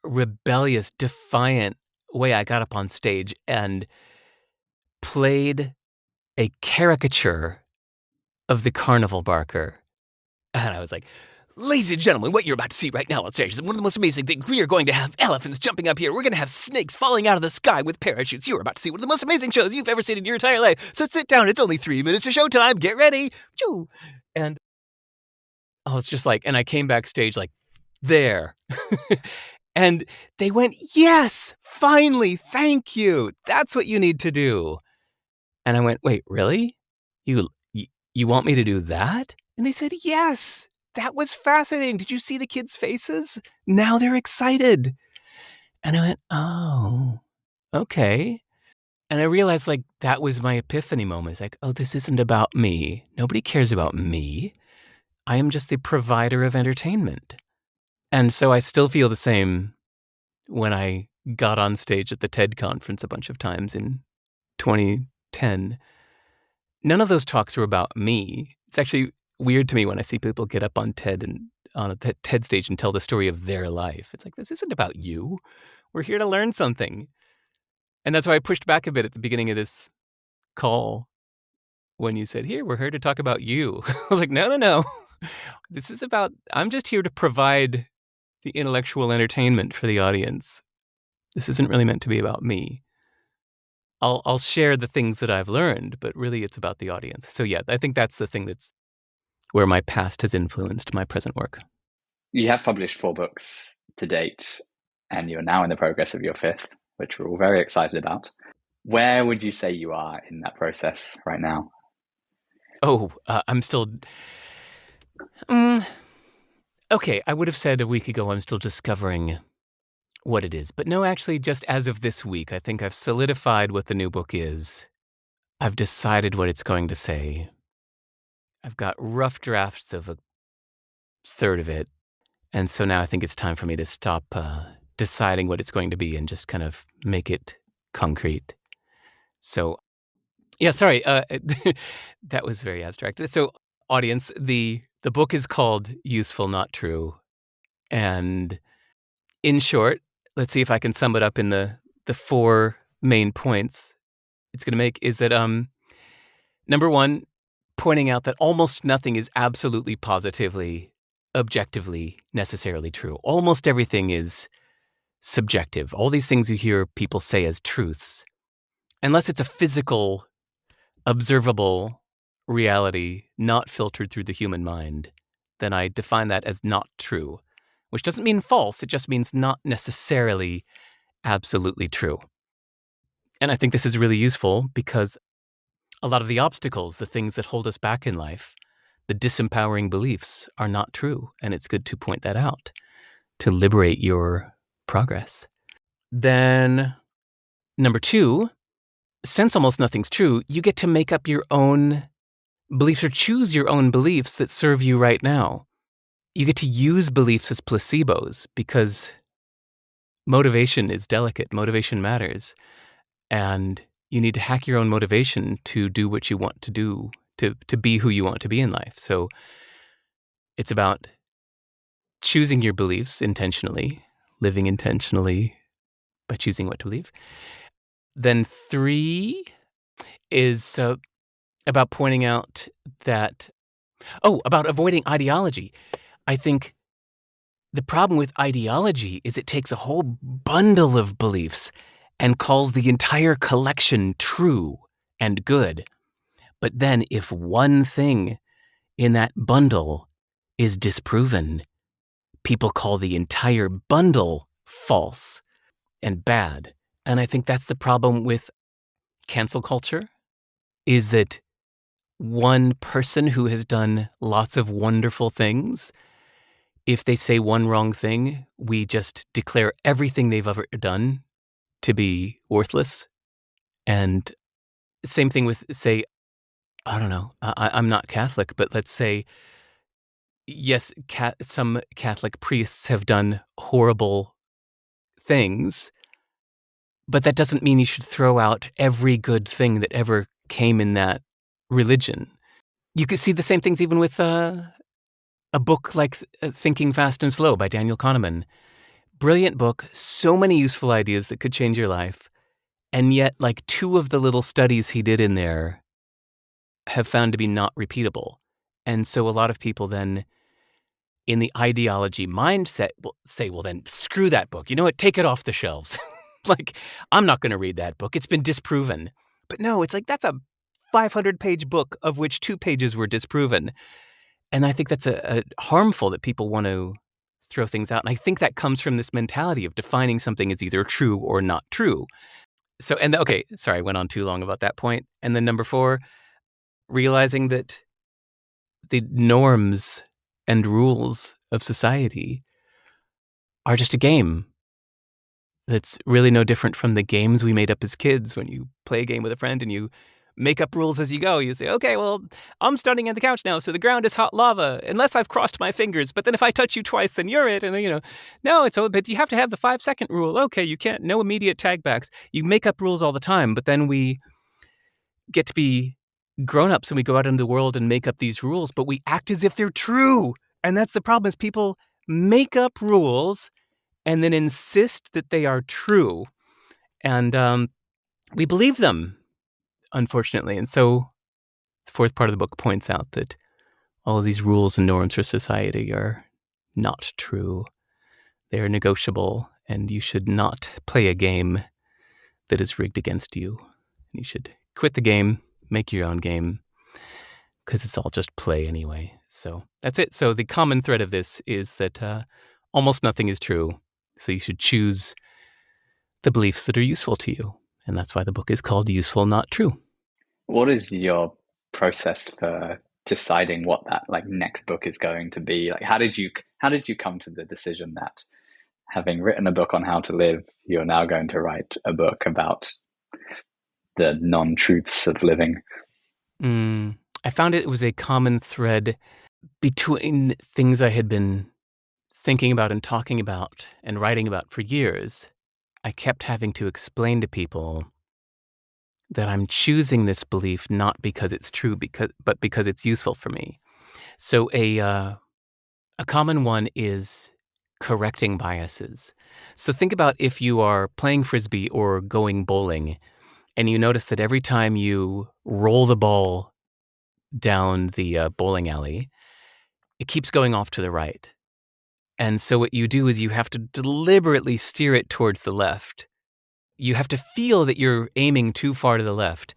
rebellious, defiant way, I got up on stage and played a caricature of the carnival barker. And I was like, ladies and gentlemen, what you're about to see right now on stage is one of the most amazing things. We are going to have elephants jumping up here. We're going to have snakes falling out of the sky with parachutes. You're about to see one of the most amazing shows you've ever seen in your entire life. So sit down. It's only 3 minutes of showtime. Get ready. Choo. And I was just like, and I came backstage like, there. And they went, yes, finally, thank you. That's what you need to do. And I went, wait, really? You want me to do that? And they said, yes. That was fascinating. Did you see the kids' faces? Now they're excited. And I went, oh, okay. And I realized, like, that was my epiphany moment. It's like, oh, this isn't about me. Nobody cares about me. I am just the provider of entertainment. And so I still feel the same when I got on stage at the TED conference a bunch of times in 2010. None of those talks were about me. It's actually weird to me when I see people get up on TED and on a TED stage and tell the story of their life. It's like, this isn't about you. We're here to learn something. And that's why I pushed back a bit at the beginning of this call when you said, here, we're here to talk about you. I was like, no. This is about, I'm just here to provide the intellectual entertainment for the audience. This isn't really meant to be about me. I'll share the things that I've learned, but really it's about the audience. So yeah, I think that's the thing that's where my past has influenced my present work. You have published 4 books to date, and you're now in the progress of your 5th, which we're all very excited about. Where would you say you are in that process right now? Oh, I'm still... okay, I would have said a week ago I'm still discovering what it is. But no, actually, just as of this week, I think I've solidified what the new book is. I've decided what it's going to say. I've got rough drafts of a third of it. And so now I think it's time for me to stop deciding what it's going to be and just kind of make it concrete. So, yeah, sorry, that was very abstract. So, audience, the book is called Useful, Not True. And in short, let's see if I can sum it up in the the 4 main points it's going to make is that, number 1, pointing out that almost nothing is absolutely, positively, objectively, necessarily true. Almost everything is subjective. All these things you hear people say as truths, unless it's a physical, observable reality not filtered through the human mind, then I define that as not true, which doesn't mean false. It just means not necessarily absolutely true. And I think this is really useful because a lot of the obstacles, the things that hold us back in life, the disempowering beliefs are not true. And it's good to point that out to liberate your progress. Then, number 2, since almost nothing's true, you get to make up your own beliefs or choose your own beliefs that serve you right now. You get to use beliefs as placebos because motivation is delicate. Motivation matters. And you need to hack your own motivation to do what you want to do, to be who you want to be in life. So it's about choosing your beliefs intentionally, living intentionally by choosing what to believe. Then 3 is about pointing out that, about avoiding ideology. I think the problem with ideology is it takes a whole bundle of beliefs and calls the entire collection true and good. But then if one thing in that bundle is disproven, people call the entire bundle false and bad. And I think that's the problem with cancel culture, is that one person who has done lots of wonderful things, if they say one wrong thing, we just declare everything they've ever done to be worthless. And same thing with, say, I don't know, I'm not Catholic, but let's say, yes, some Catholic priests have done horrible things, but that doesn't mean you should throw out every good thing that ever came in that religion. You could see the same things even with a book like Thinking Fast and Slow by Daniel Kahneman. Brilliant book, so many useful ideas that could change your life. And yet, like 2 of the little studies he did in there have found to be not repeatable. And so a lot of people then, in the ideology mindset, will say, well, then screw that book. You know what? Take it off the shelves. Like, I'm not going to read that book. It's been disproven. But no, it's like that's a 500-page book of which 2 pages were disproven. And I think that's a harmful that people want to throw things out. And I think that comes from this mentality of defining something as either true or not true. So, and okay, sorry, I went on too long about that point. And then number 4, realizing that the norms and rules of society are just a game. That's really no different from the games we made up as kids when you play a game with a friend and you make up rules as you go. You say, okay, well, I'm standing on the couch now, so the ground is hot lava, unless I've crossed my fingers. But then if I touch you twice, then you're it. And then, no, but you have to have the 5-second rule. Okay, you can't, no immediate tag backs. You make up rules all the time, but then we get to be grown-ups and we go out into the world and make up these rules, but we act as if they're true. And that's the problem, is people make up rules and then insist that they are true. And we believe them, unfortunately. And so the 4th part of the book points out that all of these rules and norms for society are not true. They are negotiable, and you should not play a game that is rigged against you. You should quit the game, make your own game, because it's all just play anyway. So that's it. So the common thread of this is that almost nothing is true. So you should choose the beliefs that are useful to you. And that's why the book is called Useful, Not True. What is your process for deciding what that next book is going to be? Like, how did you come to the decision that, having written a book on how to live, you're now going to write a book about the non-truths of living? I found it was a common thread between things I had been thinking about and talking about and writing about for years. I kept having to explain to people that I'm choosing this belief not because it's true, but because it's useful for me. So a common one is correcting biases. So think about if you are playing frisbee or going bowling and you notice that every time you roll the ball down the bowling alley, it keeps going off to the right. And so what you do is you have to deliberately steer it towards the left. You have to feel that you're aiming too far to the left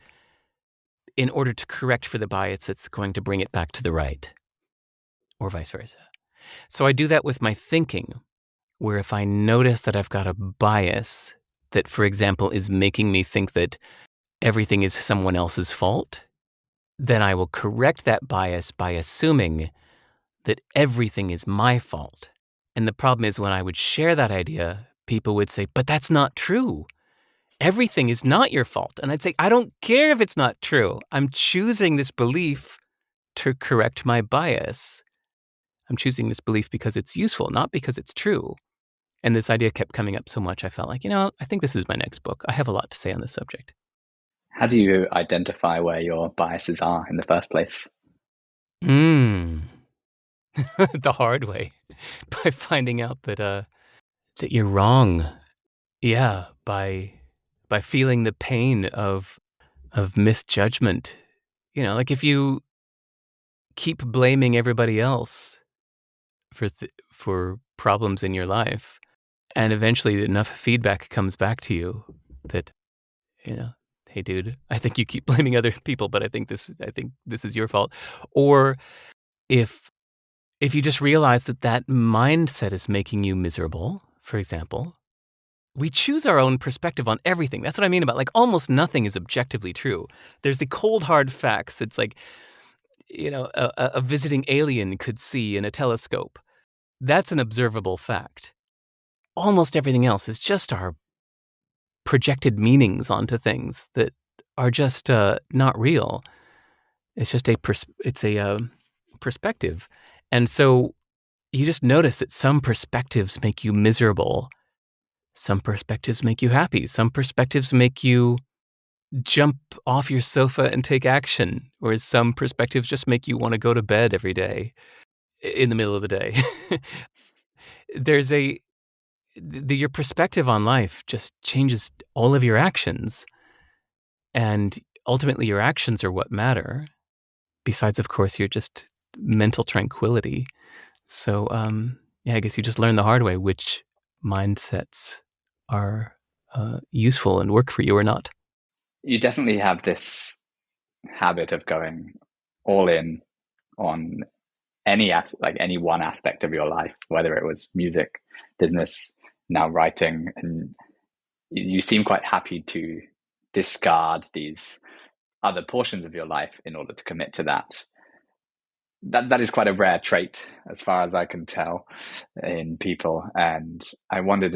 in order to correct for the bias that's going to bring it back to the right, or vice versa. So I do that with my thinking, where if I notice that I've got a bias that, for example, is making me think that everything is someone else's fault, then I will correct that bias by assuming that everything is my fault. And the problem is when I would share that idea, people would say, but that's not true. Everything is not your fault. And I'd say, I don't care if it's not true. I'm choosing this belief to correct my bias. I'm choosing this belief because it's useful, not because it's true. And this idea kept coming up so much, I felt like, I think this is my next book. I have a lot to say on this subject. How do you identify where your biases are in the first place? The hard way, by finding out that you're wrong. Yeah, by feeling the pain of misjudgment. Like if you keep blaming everybody else for problems in your life, and eventually enough feedback comes back to you that, hey dude, I think you keep blaming other people, but I think this is your fault. Or if you just realize that mindset is making you miserable, for example, we choose our own perspective on everything. That's what I mean about, like, almost nothing is objectively true. There's the cold, hard facts. It's like, a visiting alien could see in a telescope. That's an observable fact. Almost everything else is just our projected meanings onto things that are just not real. It's just a perspective. And so you just notice that some perspectives make you miserable. Some perspectives make you happy. Some perspectives make you jump off your sofa and take action. Or some perspectives just make you want to go to bed every day in the middle of the day. There's your perspective on life just changes all of your actions. And ultimately, your actions are what matter. Besides, of course, your just mental tranquility. So, yeah, I guess you just learn the hard way which mindsets are useful and work for you or not. You definitely have this habit of going all in on any one aspect of your life, whether it was music, business, now writing, and you seem quite happy to discard these other portions of your life in order to commit to that. That is quite a rare trait, as far as I can tell, in people. And I wondered,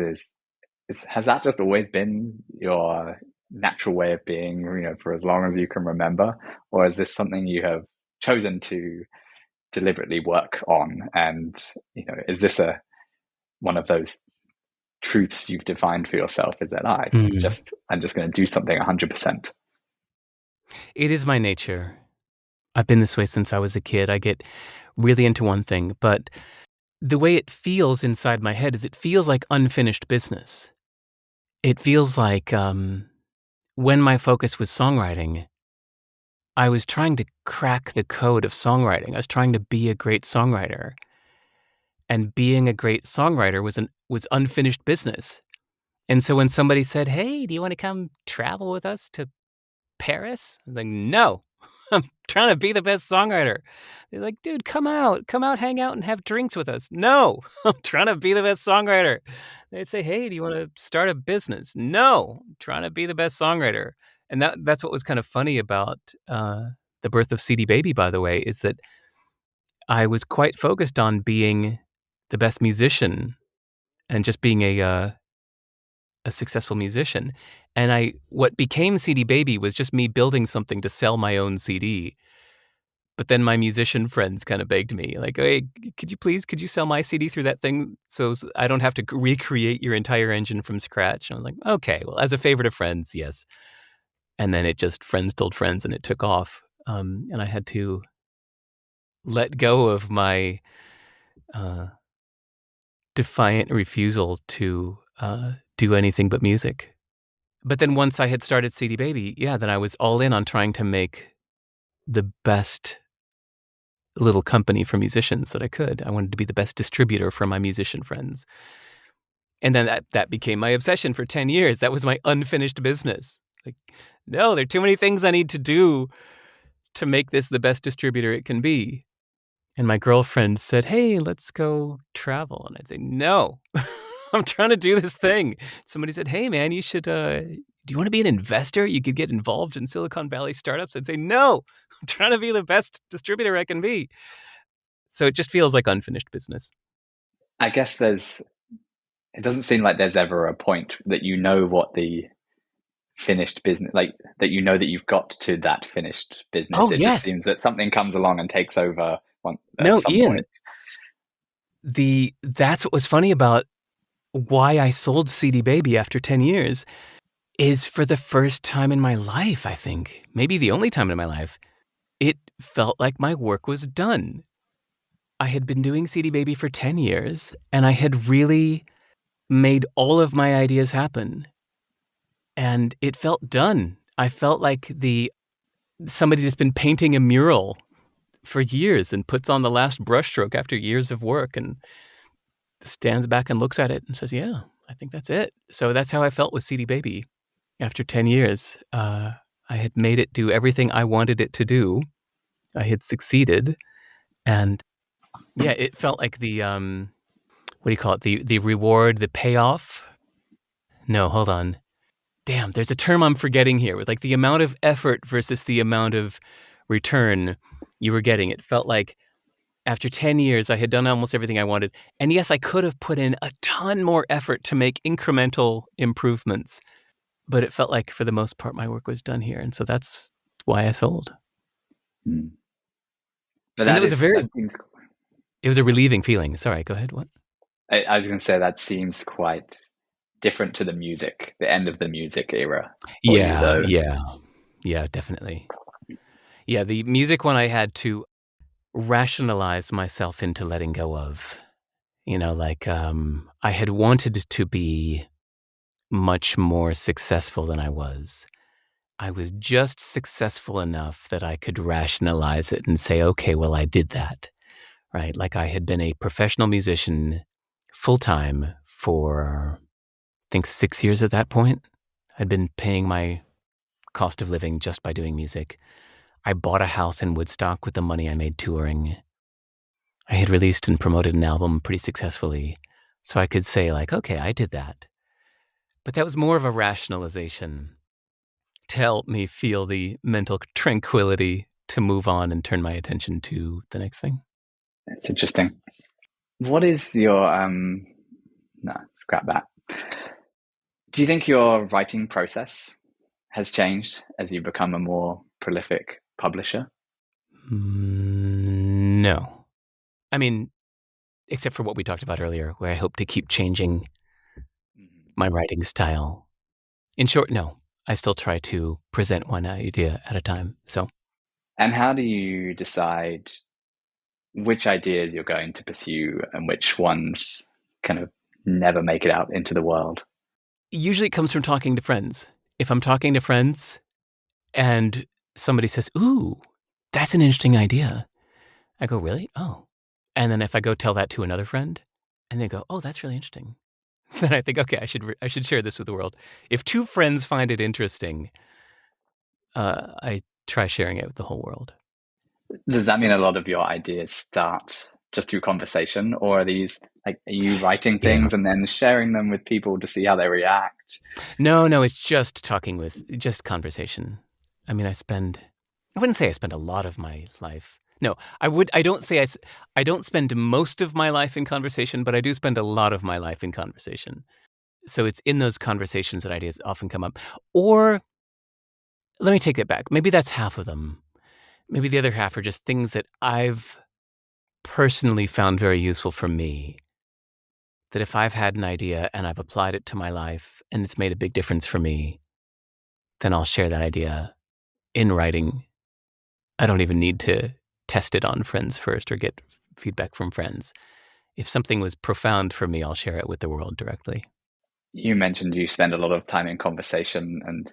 has that just always been your natural way of being, for as long as you can remember, or is this something you have chosen to deliberately work on? And is this one of those truths you've defined for yourself? Is that I'm just going to do something 100%? It is my nature. I've been this way since I was a kid. I get really into one thing, but the way it feels inside my head is it feels like unfinished business. It feels like when my focus was songwriting, I was trying to crack the code of songwriting. I was trying to be a great songwriter. And being a great songwriter was unfinished business. And so when somebody said, "Hey, do you want to come travel with us to Paris?" I was like, "No, I'm trying to be the best songwriter." They're like, "Dude, come out, hang out and have drinks with us." "No, I'm trying to be the best songwriter." They'd say, "Hey, do you want to start a business?" "No, I'm trying to be the best songwriter." And that's what was kind of funny about the birth of CD Baby, by the way, is that I was quite focused on being the best musician and just being a successful musician. And what became CD Baby was just me building something to sell my own CD. But then my musician friends kind of begged me, like, "Hey, could you sell my CD through that thing so I don't have to recreate your entire engine from scratch?" And I was like, "Okay, well, as a favor to friends, yes." And then it just friends told friends, and it took off. And I had to let go of my defiant refusal to do anything but music. But then once I had started CD Baby, then I was all in on trying to make the best little company for musicians that I could. I wanted to be the best distributor for my musician friends. And then that became my obsession for 10 years. That was my unfinished business. Like, no, there are too many things I need to do to make this the best distributor it can be. And my girlfriend said, "Hey, let's go travel." And I'd say, "No, I'm trying to do this thing." Somebody said, "Hey, man, you should, do you want to be an investor? You could get involved in Silicon Valley startups." I'd say, "No, I'm trying to be the best distributor I can be." So it just feels like unfinished business. I guess it doesn't seem like there's ever a point that you know what the finished business, like that you know that you've got to that finished business. Oh, It just yes. seems that something comes along and takes over at No, some Ian, point. that's what was funny about why I sold CD Baby after 10 years is for the first time in my life, I think, maybe the only time in my life, it felt like my work was done. I had been doing CD Baby for 10 years, and I had really made all of my ideas happen. And it felt done. I felt like somebody that's been painting a mural for years and puts on the last brushstroke after years of work and stands back and looks at it and says, "Yeah, I think that's it." So that's how I felt with CD Baby after 10 years. I had made it do everything I wanted it to do. I had succeeded. And it felt like what do you call it? The reward, the payoff. No, hold on. Damn, there's a term I'm forgetting here with like the amount of effort versus the amount of return you were getting. It felt like after 10 years, I had done almost everything I wanted. And yes, I could have put in a ton more effort to make incremental improvements, but it felt like for the most part, my work was done here. And so that's why I sold. Mm. But And it seems. was a relieving feeling. Sorry, go ahead. What? I was going to say that seems quite different to the end of the music era for you, though. Yeah, definitely. Yeah, the music one I had to rationalize myself into letting go of. I had wanted to be much more successful than I was. I was just successful enough that I could rationalize it and say, okay, well, I did that, right? Like I had been a professional musician full time for, I think, 6 years at that point. I'd been paying my cost of living just by doing music. I bought a house in Woodstock with the money I made touring. I had released and promoted an album pretty successfully. So I could say, like, okay, I did that. But that was more of a rationalization to help me feel the mental tranquility to move on and turn my attention to the next thing. It's interesting. What is your no, scrap that. Do you think your writing process has changed as you become a more prolific publisher? No. I mean, except for what we talked about earlier, where I hope to keep changing my writing style. In short, no. I still try to present one idea at a time. And how do you decide which ideas you're going to pursue and which ones kind of never make it out into the world? Usually it comes from talking to friends. If I'm talking to friends and somebody says, "Ooh, that's an interesting idea," I go, "Really? Oh." And then if I go tell that to another friend and they go, "Oh, that's really interesting," then I think, okay, I should share this with the world. If two friends find it interesting, I try sharing it with the whole world. Does that mean a lot of your ideas start just through conversation, or are you writing Yeah. things and then sharing them with people to see how they react? No, it's just just conversation. I mean, I wouldn't say I spend a lot of my life. No, I don't spend most of my life in conversation, but I do spend a lot of my life in conversation. So it's in those conversations that ideas often come up. Or let me take it back. Maybe that's half of them. Maybe the other half are just things that I've personally found very useful for me. That if I've had an idea and I've applied it to my life and it's made a big difference for me, then I'll share that idea in writing. I don't even need to test it on friends first or get feedback from friends. if something was profound for me, I'll share it with the world directly. You mentioned you spend a lot of time in conversation, and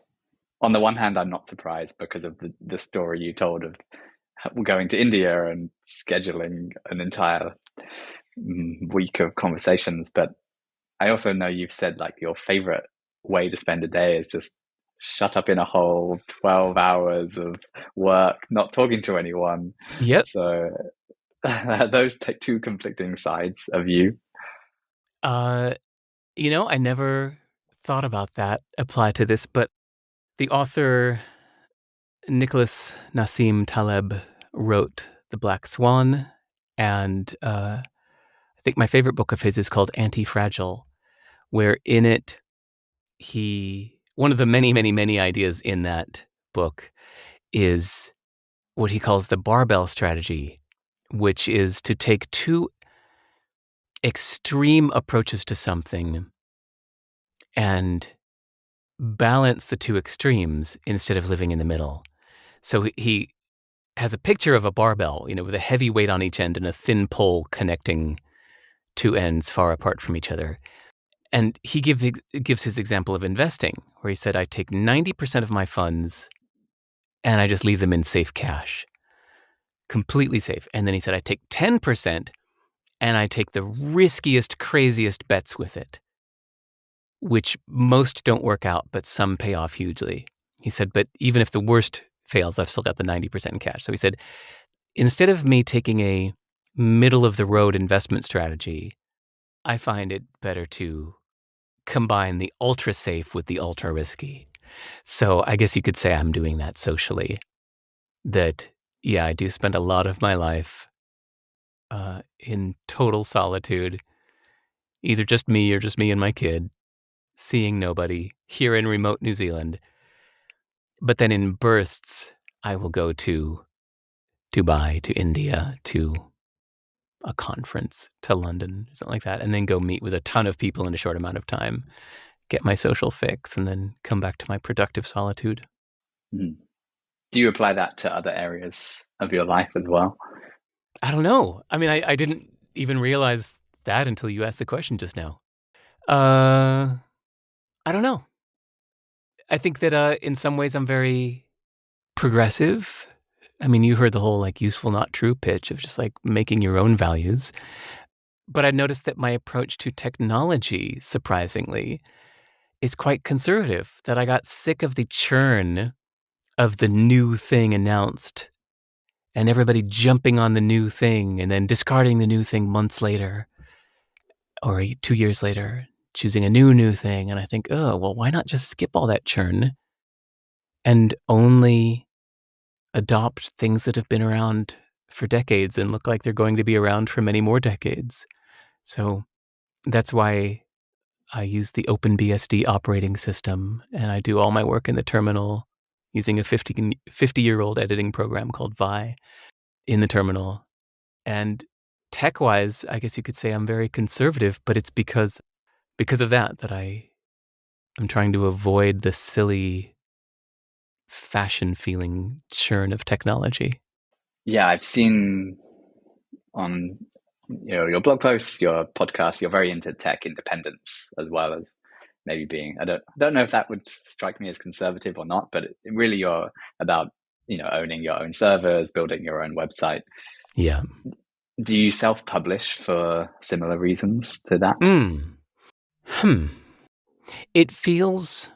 on the one hand, I'm not surprised because of the story you told of going to India and scheduling an entire week of conversations. But I also know you've said like your favorite way to spend a day is just shut up in a hole, 12 hours of work, not talking to anyone. Yep. So those two conflicting sides of you. I never thought about that apply to this, but the author Nicholas Nassim Taleb wrote The Black Swan, and I think my favorite book of his is called Anti-Fragile, where in it one of the many, many, many ideas in that book is what he calls the barbell strategy, which is to take two extreme approaches to something and balance the two extremes instead of living in the middle. So he has a picture of a barbell, with a heavy weight on each end and a thin pole connecting two ends far apart from each other. And he gives his example of investing, where he said, I take 90% of my funds and I just leave them in safe cash, completely safe. And then he said, I take 10% and I take the riskiest, craziest bets with it, which most don't work out, but some pay off hugely. He said, but even if the worst fails, I've still got the 90% in cash. So he said, instead of me taking a middle of the road investment strategy, I find it better to combine the ultra safe with the ultra risky. So I guess you could say I'm doing that socially. That, yeah, I do spend a lot of my life in total solitude, either just me or just me and my kid, seeing nobody here in remote New Zealand. But then in bursts, I will go to Dubai, to India, to a conference, to London, something like that, and then go meet with a ton of people in a short amount of time, get my social fix, and then come back to my productive solitude. Mm. Do you apply that to other areas of your life as well? I don't know. I mean, I didn't even realize that until you asked the question just now. I don't know. I think that in some ways I'm very progressive. I mean, you heard the whole like useful, not true pitch of just like making your own values. But I noticed that my approach to technology, surprisingly, is quite conservative, that I got sick of the churn of the new thing announced and everybody jumping on the new thing and then discarding the new thing months later or 2 years later, choosing a new thing. And I think, oh, well, why not just skip all that churn and only adopt things that have been around for decades and look like they're going to be around for many more decades? So that's why I use the OpenBSD operating system, and I do all my work in the terminal using a 50-year-old editing program called Vi in the terminal. And tech-wise, I guess you could say I'm very conservative, but it's because of that I'm trying to avoid the silly fashion-feeling churn of technology. Yeah, I've seen on your blog posts, your podcast, you're very into tech independence as well as maybe being. I don't know if that would strike me as conservative or not, but really you're about owning your own servers, building your own website. Yeah. Do you self-publish for similar reasons to that? It feels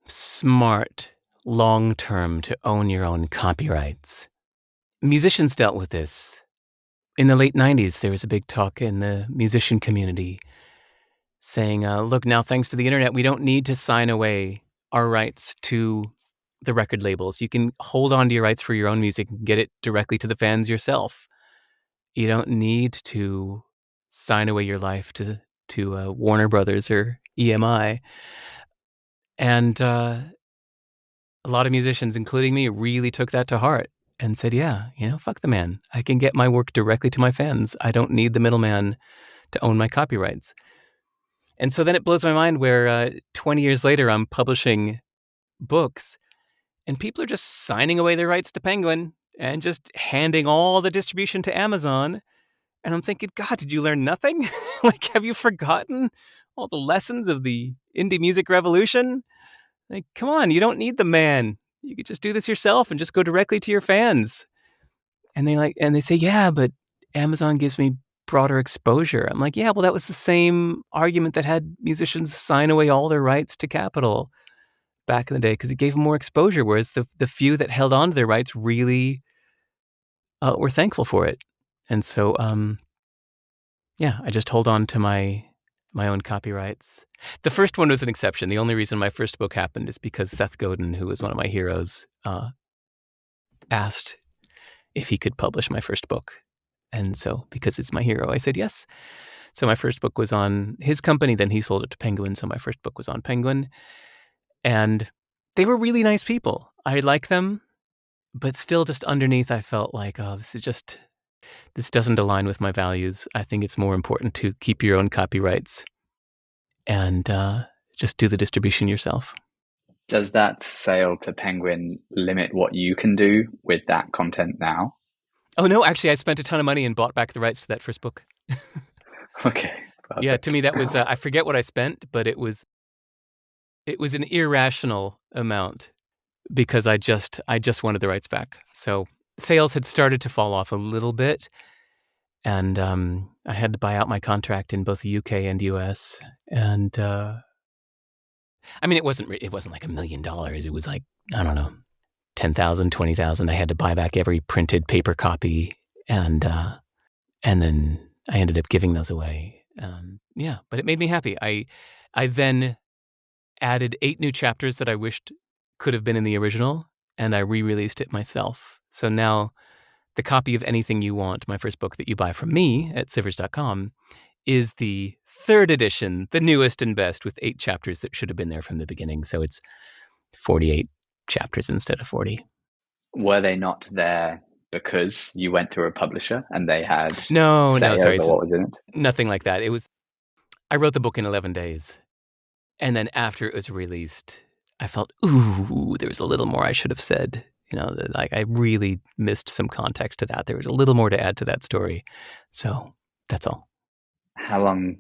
smart long-term to own your own copyrights. Musicians dealt with this. In the late 90s, there was a big talk in the musician community saying, look, now thanks to the internet, we don't need to sign away our rights to the record labels. You can hold on to your rights for your own music and get it directly to the fans yourself. You don't need to sign away your life to Warner Brothers or EMI. And a lot of musicians, including me, really took that to heart and said, yeah, fuck the man. I can get my work directly to my fans. I don't need the middleman to own my copyrights. And so then it blows my mind where 20 years later, I'm publishing books and people are just signing away their rights to Penguin and just handing all the distribution to Amazon. And I'm thinking, God, did you learn nothing? Like, have you forgotten all the lessons of the indie music revolution? Like, come on, you don't need the man. You could just do this yourself and just go directly to your fans. And they say, yeah, but Amazon gives me broader exposure. I'm like, yeah, well, that was the same argument that had musicians sign away all their rights to Capitol back in the day because it gave them more exposure, whereas the few that held on to their rights really were thankful for it. And so, yeah, I just hold on to my own copyrights. The first one was an exception. The only reason my first book happened is because Seth Godin, who was one of my heroes, asked if he could publish my first book. And so, because it's my hero, I said yes. So my first book was on his company. Then he sold it to Penguin. So my first book was on Penguin. And they were really nice people. I like them. But still, just underneath, I felt like, oh, this doesn't align with my values. I think it's more important to keep your own copyrights and just do the distribution yourself. Does that sale to Penguin limit what you can do with that content now? Oh, no, actually, I spent a ton of money and bought back the rights to that first book. Okay. Perfect. Yeah, to me, that was, I forget what I spent, but it was an irrational amount because I just wanted the rights back. So sales had started to fall off a little bit. And I had to buy out my contract in both the UK and US. And I mean, it wasn't like $1 million. It was like, I don't know, 10,000, 20,000. I had to buy back every printed paper copy, and then I ended up giving those away. Yeah, but it made me happy. I then added 8 new chapters that I wished could have been in the original, and I re-released it myself. So now the copy of Anything You Want, my first book that you buy from me at sivers.com, is the 3rd edition, the newest and best, with 8 chapters that should have been there from the beginning. So it's 48 chapters instead of 40. Were they not there because you went through a publisher and they had No, sorry. over what was in it? Nothing like that. I wrote the book in 11 days. And then after it was released, I felt, ooh, there was a little more I should have said. Like I really missed some context to that. There was a little more to add to that story. So that's all. How long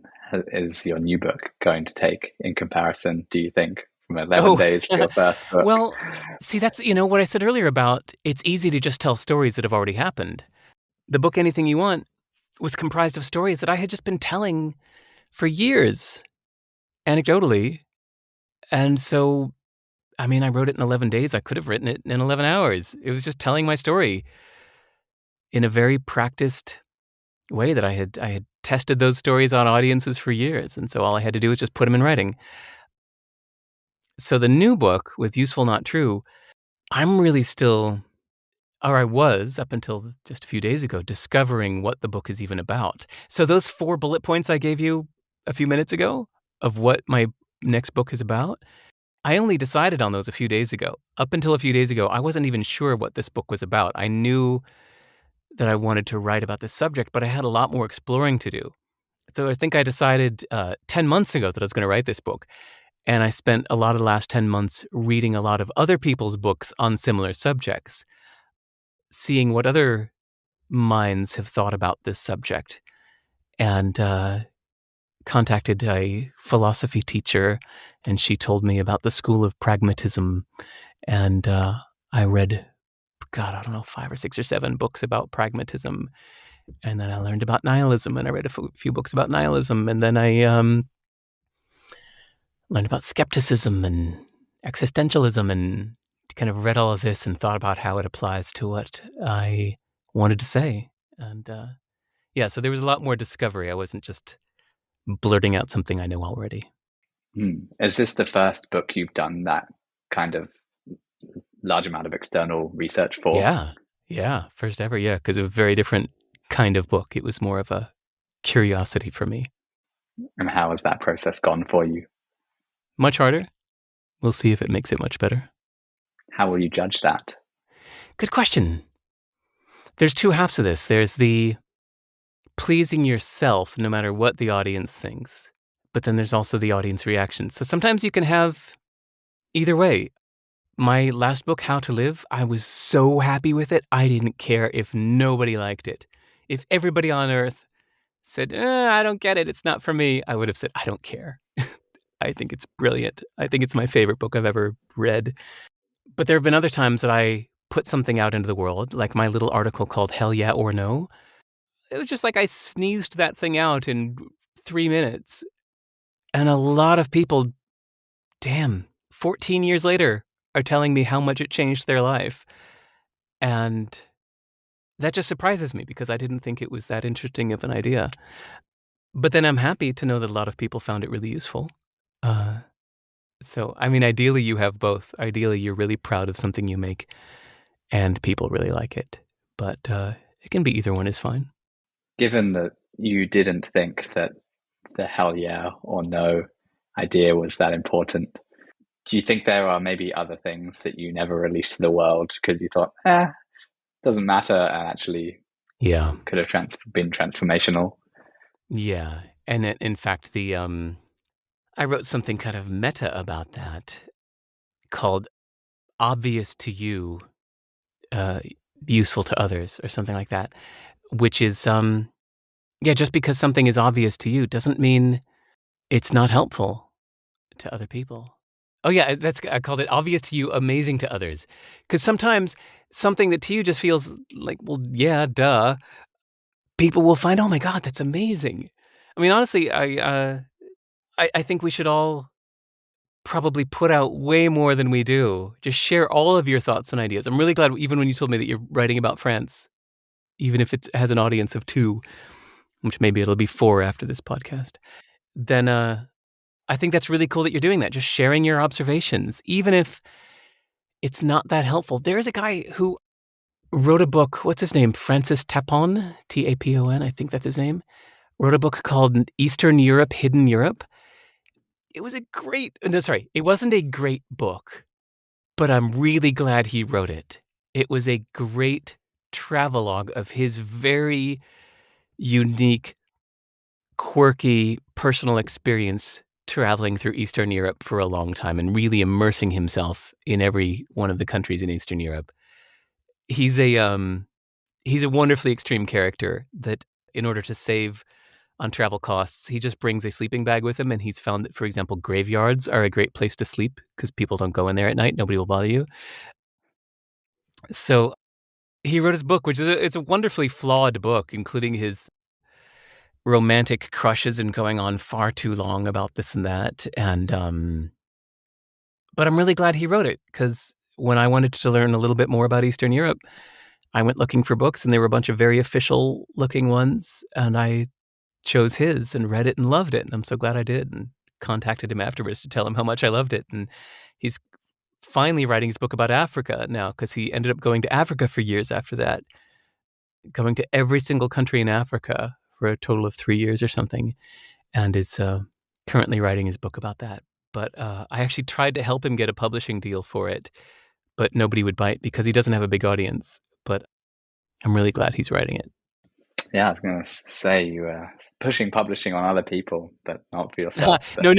is your new book going to take in comparison, do you think, from 11 days to your first book? Well, see, that's, what I said earlier about it's easy to just tell stories that have already happened. The book, Anything You Want, was comprised of stories that I had just been telling for years, anecdotally. And so, I mean, I wrote it in 11 days. I could have written it in 11 hours. It was just telling my story in a very practiced way that I had tested those stories on audiences for years. And so all I had to do was just put them in writing. So the new book with Useful Not True, I'm really still, or I was up until just a few days ago, discovering what the book is even about. So those 4 bullet points I gave you a few minutes ago of what my next book is about, I only decided on those a few days ago. Up until a few days ago, I wasn't even sure what this book was about. I knew that I wanted to write about this subject, but I had a lot more exploring to do. So I think I decided 10 months ago that I was going to write this book. And I spent a lot of the last 10 months reading a lot of other people's books on similar subjects, seeing what other minds have thought about this subject, and contacted a philosophy teacher, and she told me about the school of pragmatism. And I read, God, I don't know, 5 or 6 or 7 books about pragmatism. And then I learned about nihilism, and I read a few books about nihilism. And then I learned about skepticism and existentialism, and kind of read all of this and thought about how it applies to what I wanted to say. And yeah, so there was a lot more discovery. I wasn't just blurting out something I know already. Is this the first book you've done that kind of large amount of external research for? Yeah, first ever, yeah, because it was a very different kind of book. It was more of a curiosity for me. And how has that process gone for you? Much harder. We'll see if it makes it much better. How will you judge that? Good question. There's 2 halves of this. There's the pleasing yourself no matter what the audience thinks, but then there's also the audience reaction. So sometimes you can have either way. My last book, How to Live, I was so happy with it. I didn't care if nobody liked it. If everybody on earth said, I don't get it, it's not for me, I would have said, I don't care. I think it's brilliant. I think it's my favorite book I've ever read. But there have been other times that I put something out into the world, like my little article called Hell Yeah or No. It was just like I sneezed that thing out in 3 minutes. And a lot of people, 14 years later, are telling me how much it changed their life. And that just surprises me because I didn't think it was that interesting of an idea. But then I'm happy to know that a lot of people found it really useful. Uh, so, I mean, ideally you have both. Ideally, you're really proud of something you make and people really like it. But it can be either one is fine. Given that you didn't think that the hell yeah or no idea was that important, do you think there are maybe other things that you never released to the world because you thought, doesn't matter, and actually could have been transformational? Yeah. And in fact, I wrote something kind of meta about that called Obvious to You, Useful to Others, or something like that, which is, just because something is obvious to you doesn't mean it's not helpful to other people. Oh, yeah, I called it Obvious to You, Amazing to Others. Because sometimes something that to you just feels like, well, yeah, duh, people will find, oh my God, that's amazing. I mean, honestly, I think we should all probably put out way more than we do. Just share all of your thoughts and ideas. I'm really glad even when you told me that you're writing about France, even if it has an audience of 2, which maybe it'll be 4 after this podcast, then I think that's really cool that you're doing that, just sharing your observations, even if it's not that helpful. There is a guy who wrote a book, what's his name? Francis Tapon, Tapon, I think that's his name, wrote a book called Eastern Europe, Hidden Europe. It was it wasn't a great book, but I'm really glad he wrote it. It was a great travelogue of his very unique, quirky, personal experience traveling through Eastern Europe for a long time and really immersing himself in every one of the countries in Eastern Europe. He's a wonderfully extreme character that in order to save on travel costs, he just brings a sleeping bag with him, and he's found that, for example, graveyards are a great place to sleep because people don't go in there at night. Nobody will bother you. So he wrote his book, which is it's a wonderfully flawed book, including his romantic crushes and going on far too long about this and that. And but I'm really glad he wrote it because when I wanted to learn a little bit more about Eastern Europe, I went looking for books, and there were a bunch of very official looking ones, and I chose his and read it and loved it, and I'm so glad I did, and contacted him afterwards to tell him how much I loved it. And he's finally writing his book about Africa now because he ended up going to Africa for years after that, going to every single country in Africa for a total of 3 years or something, and is currently writing his book about that. But I actually tried to help him get a publishing deal for it, but nobody would bite because he doesn't have a big audience. But I'm really glad he's writing it. Yeah, I was going to say you were pushing publishing on other people, but not for yourself. No.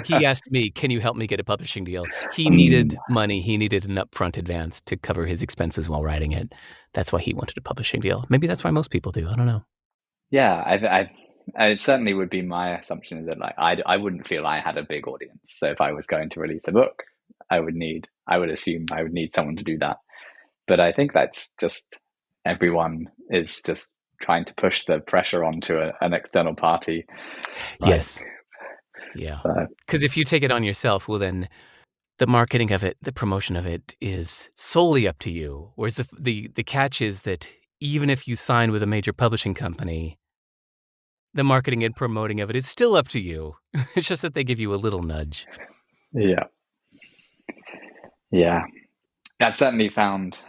He asked me, can you help me get a publishing deal? He needed money. He needed an upfront advance to cover his expenses while writing it. That's why he wanted a publishing deal. Maybe that's why most people do. I don't know. Yeah, it certainly would be my assumption that like I wouldn't feel I had a big audience. So if I was going to release a book, I would assume I would need someone to do that. But I think that's just everyone is just trying to push the pressure onto an external party. Yes. Yeah. So. Because if you take it on yourself, well, then the marketing of it, the promotion of it is solely up to you. Whereas the catch is that even if you sign with a major publishing company, the marketing and promoting of it is still up to you. It's just that they give you a little nudge. Yeah. Yeah. I've certainly found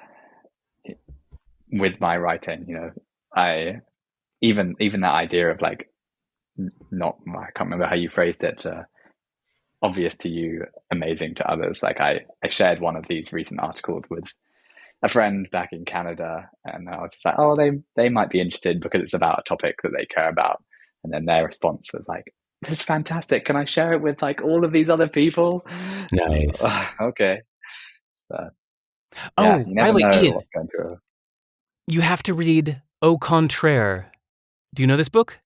with my writing, I even that idea of like I can't remember how you phrased it, obvious to you, amazing to others. Like I shared one of these recent articles with a friend back in Canada, and I was just like, oh, they might be interested because it's about a topic that they care about. And then their response was like, this is fantastic. Can I share it with like all of these other people? Nice. Okay. So, yeah, you never know what's going to. You have to read Au Contraire. Do you know this book?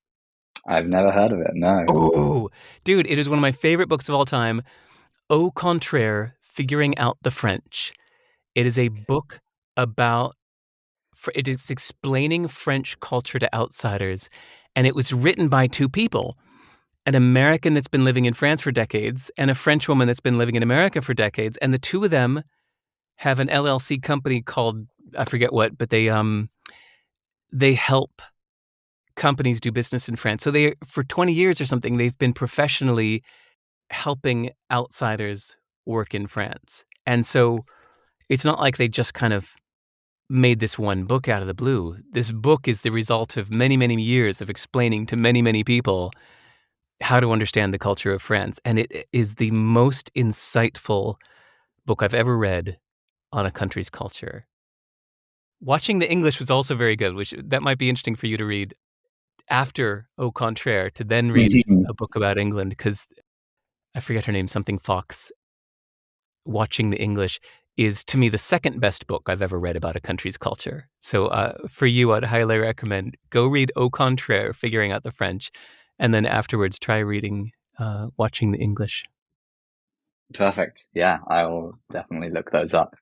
I've never heard of it, no. Oh, dude, it is one of my favorite books of all time. Au contraire, Figuring Out the French. It is a book about, it is explaining French culture to outsiders. And it was written by two people, an American that's been living in France for decades and a French woman that's been living in America for decades. And the two of them have an LLC company called, I forget what, but they help companies do business in France. So they, for 20 years or something, they've been professionally helping outsiders work in France. And so it's not like they just kind of made this one book out of the blue. This book is the result of many, many years of explaining to many, many people how to understand the culture of France. And it is the most insightful book I've ever read on a country's culture. Watching the English was also very good, which that might be interesting for you to read after Au Contraire, to then read a book about England, because I forget her name, something Fox. Watching the English is, to me, the second best book I've ever read about a country's culture. So for you, I'd highly recommend go read Au Contraire, Figuring Out the French, and then afterwards try reading Watching the English. Perfect. Yeah, I'll definitely look those up.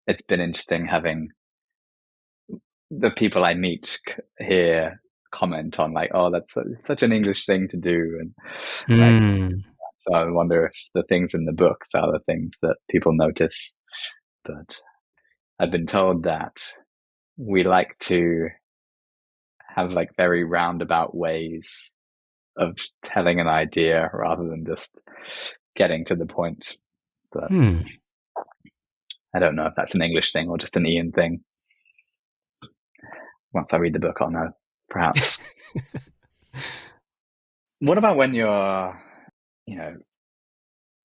It's been interesting having the people I meet here comment on like, oh, that's such an English thing to do. And like, so I wonder if the things in the books are the things that people notice. But I've been told that we like to have like very roundabout ways of telling an idea rather than just getting to the point. But I don't know if that's an English thing or just an Ian thing. Once I read the book, I'll know, perhaps. What about when you're,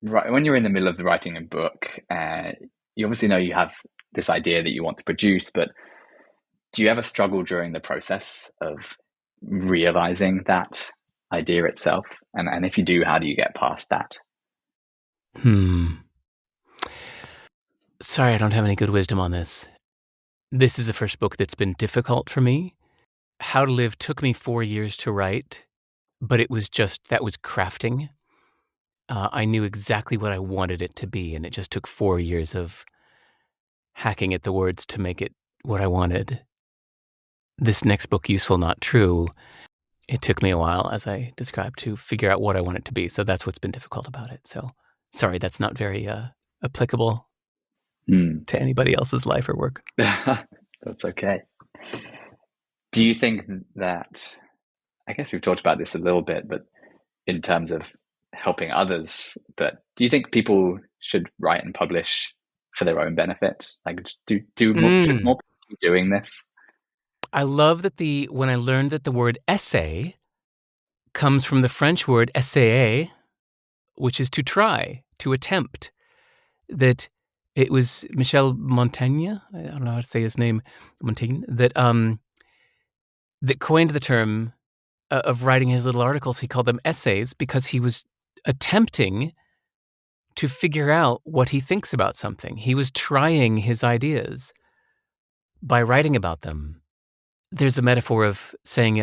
when you're in the middle of writing a book, you obviously know you have this idea that you want to produce, but do you ever struggle during the process of realizing that idea itself? And if you do, how do you get past that? Sorry, I don't have any good wisdom on this. This is the first book that's been difficult for me. How to Live took me 4 years to write, but it was just, that was crafting. I knew exactly what I wanted it to be, and it just took 4 years of hacking at the words to make it what I wanted. This next book, Useful Not True, it took me a while, as I described, to figure out what I want it to be. So that's what's been difficult about it. So sorry, that's not very applicable to anybody else's life or work. That's okay. Do you think that, I guess we've talked about this a little bit, but in terms of helping others, but do you think people should write and publish for their own benefit? Like, should more people be doing this? I love that when I learned that the word essay comes from the French word essayer, which is to try, to attempt, that it was Michel Montaigne, I don't know how to say his name, Montaigne, that coined the term of writing his little articles. He called them essays because he was attempting to figure out what he thinks about something. He was trying his ideas by writing about them. There's a metaphor of saying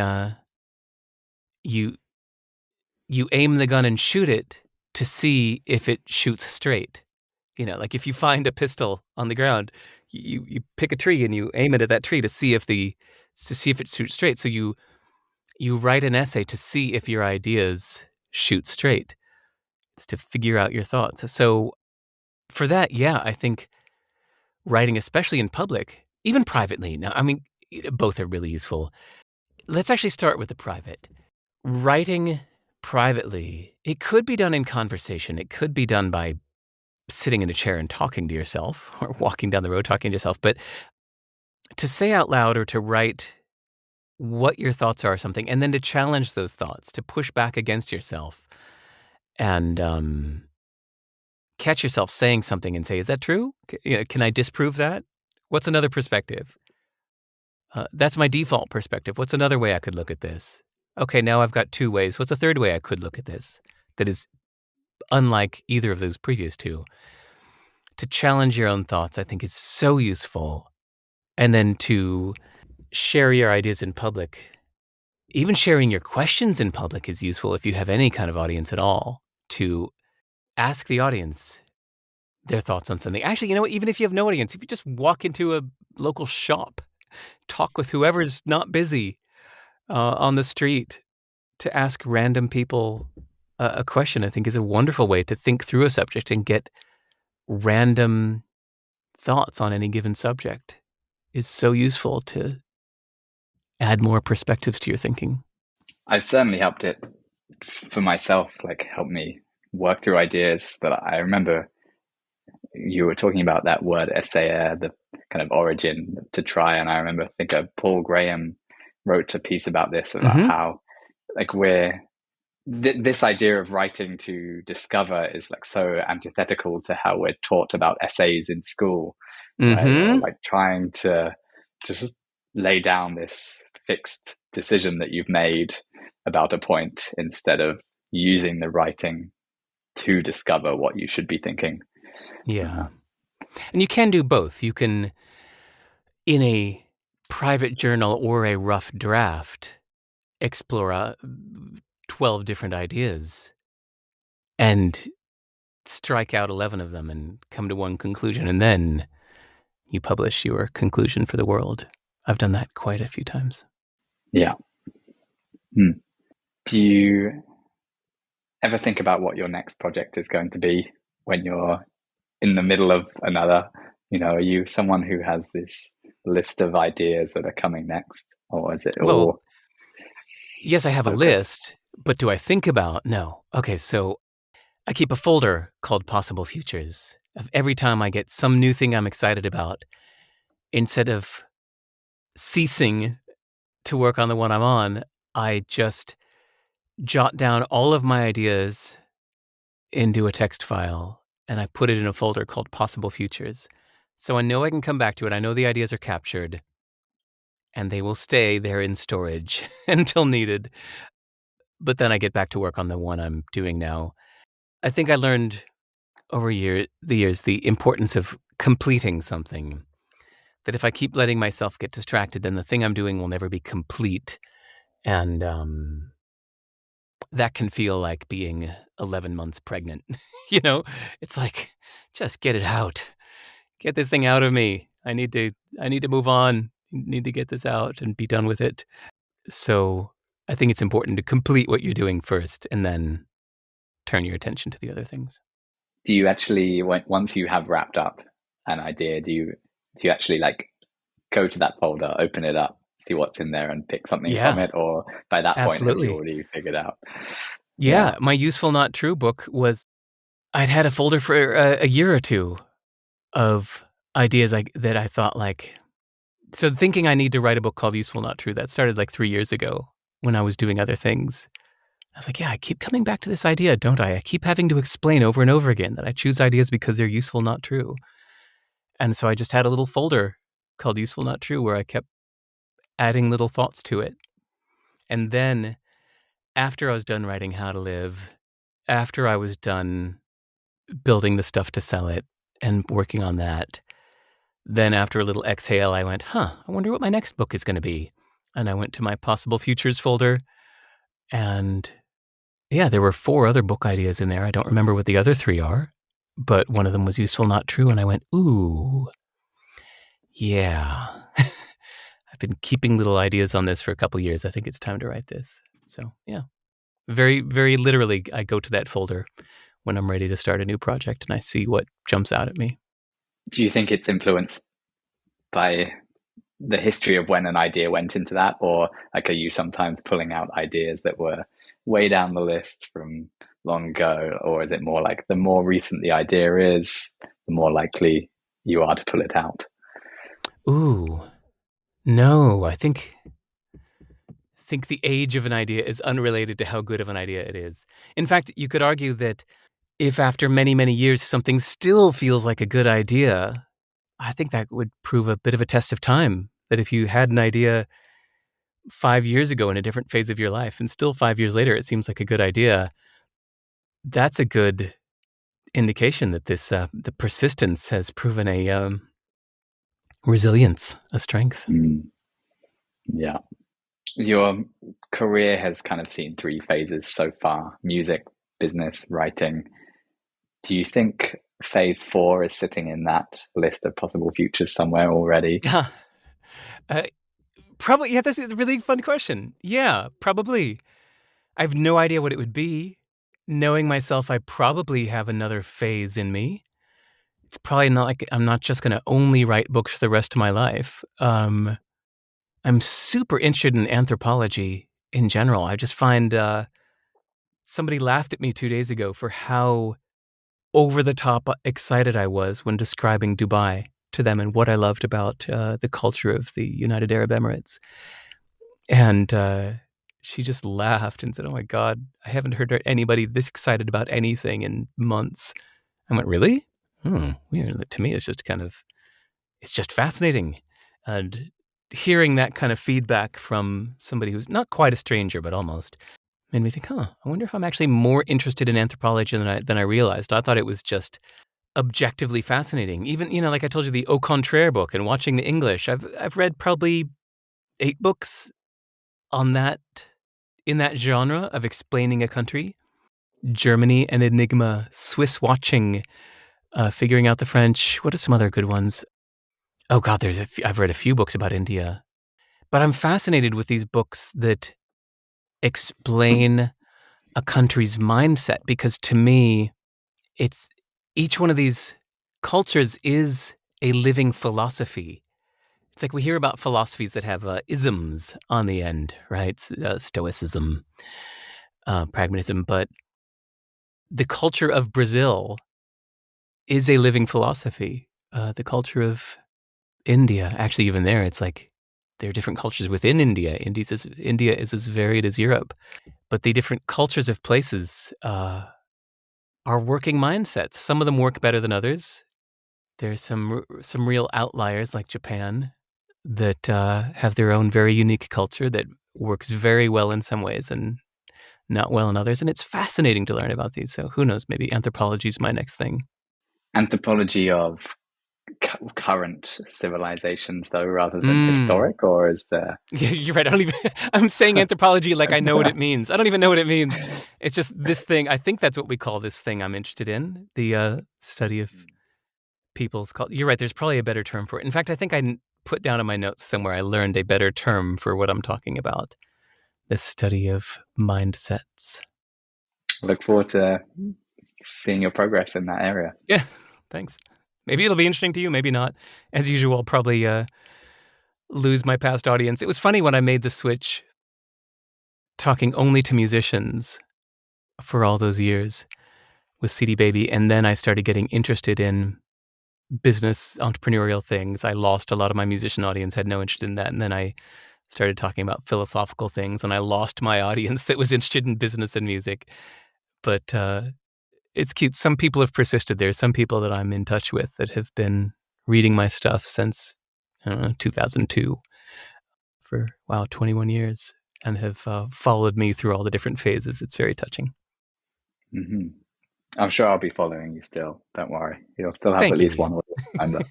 you aim the gun and shoot it to see if it shoots straight. Like if you find a pistol on the ground, you pick a tree and you aim it at that tree to see if it shoots straight. So you write an essay to see if your ideas shoot straight. It's to figure out your thoughts. So for that, yeah, I think writing, especially in public, even privately. Now, I mean, both are really useful. Let's actually start with the private. Writing privately, it could be done in conversation. It could be done by sitting in a chair and talking to yourself, or walking down the road talking to yourself. But to say out loud or to write what your thoughts are or something, and then to challenge those thoughts, to push back against yourself and catch yourself saying something and say, is that true? Can I disprove that? What's another perspective? That's my default perspective. What's another way I could look at this? Okay, now I've got 2 ways. What's a third way I could look at this that is unlike either of those previous 2? To challenge your own thoughts, I think, is so useful. And then to share your ideas in public even sharing your questions in public is useful if you have any kind of audience at all, to ask the audience their thoughts on something. Actually, you know what? Even if you have no audience, if you just walk into a local shop, talk with whoever's not busy on the street, to ask random people a question, I think is a wonderful way to think through a subject and get random thoughts on any given subject. Is so useful to add more perspectives to your thinking. I certainly helped it for myself, like helped me work through ideas. But I remember you were talking about that word essayer, the kind of origin to try. And I remember, I think Paul Graham wrote a piece about this, about Mm-hmm. how like this idea of writing to discover is like so antithetical to how we're taught about essays in school, where you're Mm-hmm. like trying to just lay down this fixed decision that you've made about a point instead of using the writing to discover what you should be thinking. Yeah. And you can do both. You can, in a private journal or a rough draft, explore 12 different ideas and strike out 11 of them and come to one conclusion. And then you publish your conclusion for the world. I've done that quite a few times. Yeah. Do you ever think about what your next project is going to be when you're in the middle of another? You know, are you someone who has this list of ideas that are coming next, or is it Well, all yes, I have a focused? list, but do I think about? No. Okay, so I keep a folder called Possible Futures. Of every time I get some new thing I'm excited about, instead of ceasing to work on the one I'm on, I just jot down all of my ideas into a text file and I put it in a folder called Possible Futures. So I know I can come back to it. I know the ideas are captured and they will stay there in storage until needed. But then I get back to work on the one I'm doing now. I think I learned over the years the importance of completing something. That if I keep letting myself get distracted, then the thing I'm doing will never be complete. And that can feel like being 11 months pregnant. You know, it's like, just get it out. Get this thing out of me. I need to move on. Need to get this out and be done with it. So I think it's important to complete what you're doing first and then turn your attention to the other things. Do you actually, once you have wrapped up an idea, do you actually like go to that folder, open it up, see what's in there, and pick something from Yeah, it? Or by that point, have you absolutely. already figured out? Yeah, Yeah. my Useful Not True book was, I'd had a folder for a year or two of ideas that I thought like, so thinking I need to write a book called Useful Not True, that started like 3 years ago when I was doing other things. I was like, yeah, I keep coming back to this idea, don't I? I keep having to explain over and over again that I choose ideas because they're useful, not true. And so I just had a little folder called Useful Not True where I kept adding little thoughts to it. And then after I was done writing How to Live, after I was done building the stuff to sell it and working on that, then after a little exhale, I went, I wonder what my next book is going to be. And I went to my Possible Futures folder and yeah, there were 4 other book ideas in there. I don't remember what the other 3 are, but one of them was Useful Not True, and I went, "Ooh, yeah." I've been keeping little ideas on this for a couple years. I think it's time to write this. So, yeah. Very, very literally, I go to that folder when I'm ready to start a new project, and I see what jumps out at me. Do you think it's influenced by the history of when an idea went into that, or like are you sometimes pulling out ideas that were way down the list from long ago, or is it more like the more recent the idea is, the more likely you are to pull it out? Ooh, no, I think the age of an idea is unrelated to how good of an idea it is. In fact, you could argue that if after many, many years something still feels like a good idea, I think that would prove a bit of a test of time. That if you had an idea 5 years ago in a different phase of your life and still 5 years later it seems like a good idea, that's a good indication that the persistence has proven a resilience, a strength. Mm, yeah. Your career has kind of seen three phases so far: music, business, writing. Do you think phase four is sitting in that list of possible futures somewhere already? Yeah. Uh, Probably, yeah, that's a really fun question. Yeah, probably. I have no idea what it would be. Knowing myself, I probably have another phase in me. It's probably not like I'm not just going to only write books for the rest of my life. I'm super interested in anthropology in general. I just find somebody laughed at me 2 days ago for how over the top excited I was when describing Dubai to them and what I loved about the culture of the United Arab Emirates. And she just laughed and said, "Oh my God, I haven't heard anybody this excited about anything in months." I went, "Really? Hmm, weird." To me, it's just fascinating. And hearing that kind of feedback from somebody who's not quite a stranger, but almost, made me think, I wonder if I'm actually more interested in anthropology than I realized. I thought it was just objectively fascinating. Even, like I told you, the Au Contraire book and watching the English. I've read probably 8 books on that in that genre of explaining a country. Germany, an enigma. Swiss watching, figuring out the French. What are some other good ones? Oh God, I've read a few books about India, but I'm fascinated with these books that explain a country's mindset because to me, it's each one of these cultures is a living philosophy. It's like we hear about philosophies that have isms on the end, right? Stoicism, pragmatism, but the culture of Brazil is a living philosophy. The culture of India, actually, even there, it's like there are different cultures within India. India is as varied as Europe, but the different cultures of places are working mindsets. Some of them work better than others. There's some real outliers like Japan that have their own very unique culture that works very well in some ways and not well in others. And it's fascinating to learn about these. So who knows? Maybe anthropology is my next thing. Anthropology of current civilizations, though, rather than Mm. historic, or is there? Yeah, you're right. I don't even. I'm saying anthropology like I know what it means. I don't even know what it means. It's just this thing. I think that's what we call this thing I'm interested in. The study of people's culture. You're right. There's probably a better term for it. In fact, I think put down in my notes somewhere I learned a better term for what I'm talking about. The study of mindsets. Look forward to seeing your progress in that area. Yeah, thanks. Maybe it'll be interesting to you. Maybe not. As usual, I'll probably lose my past audience. It was funny when I made the switch, talking only to musicians for all those years with CD Baby, and then I started getting interested in business, entrepreneurial things. I lost a lot of my musician audience, had no interest in that, and then I started talking about philosophical things, and I lost my audience that was interested in business and music. But it's cute. Some people have persisted. There's some people that I'm in touch with that have been reading my stuff since 2002 for 21 years, and have followed me through all the different phases. It's very touching. Mm-hmm. I'm sure I'll be following you still. Don't worry. You'll still have at Thank least you. one reminder.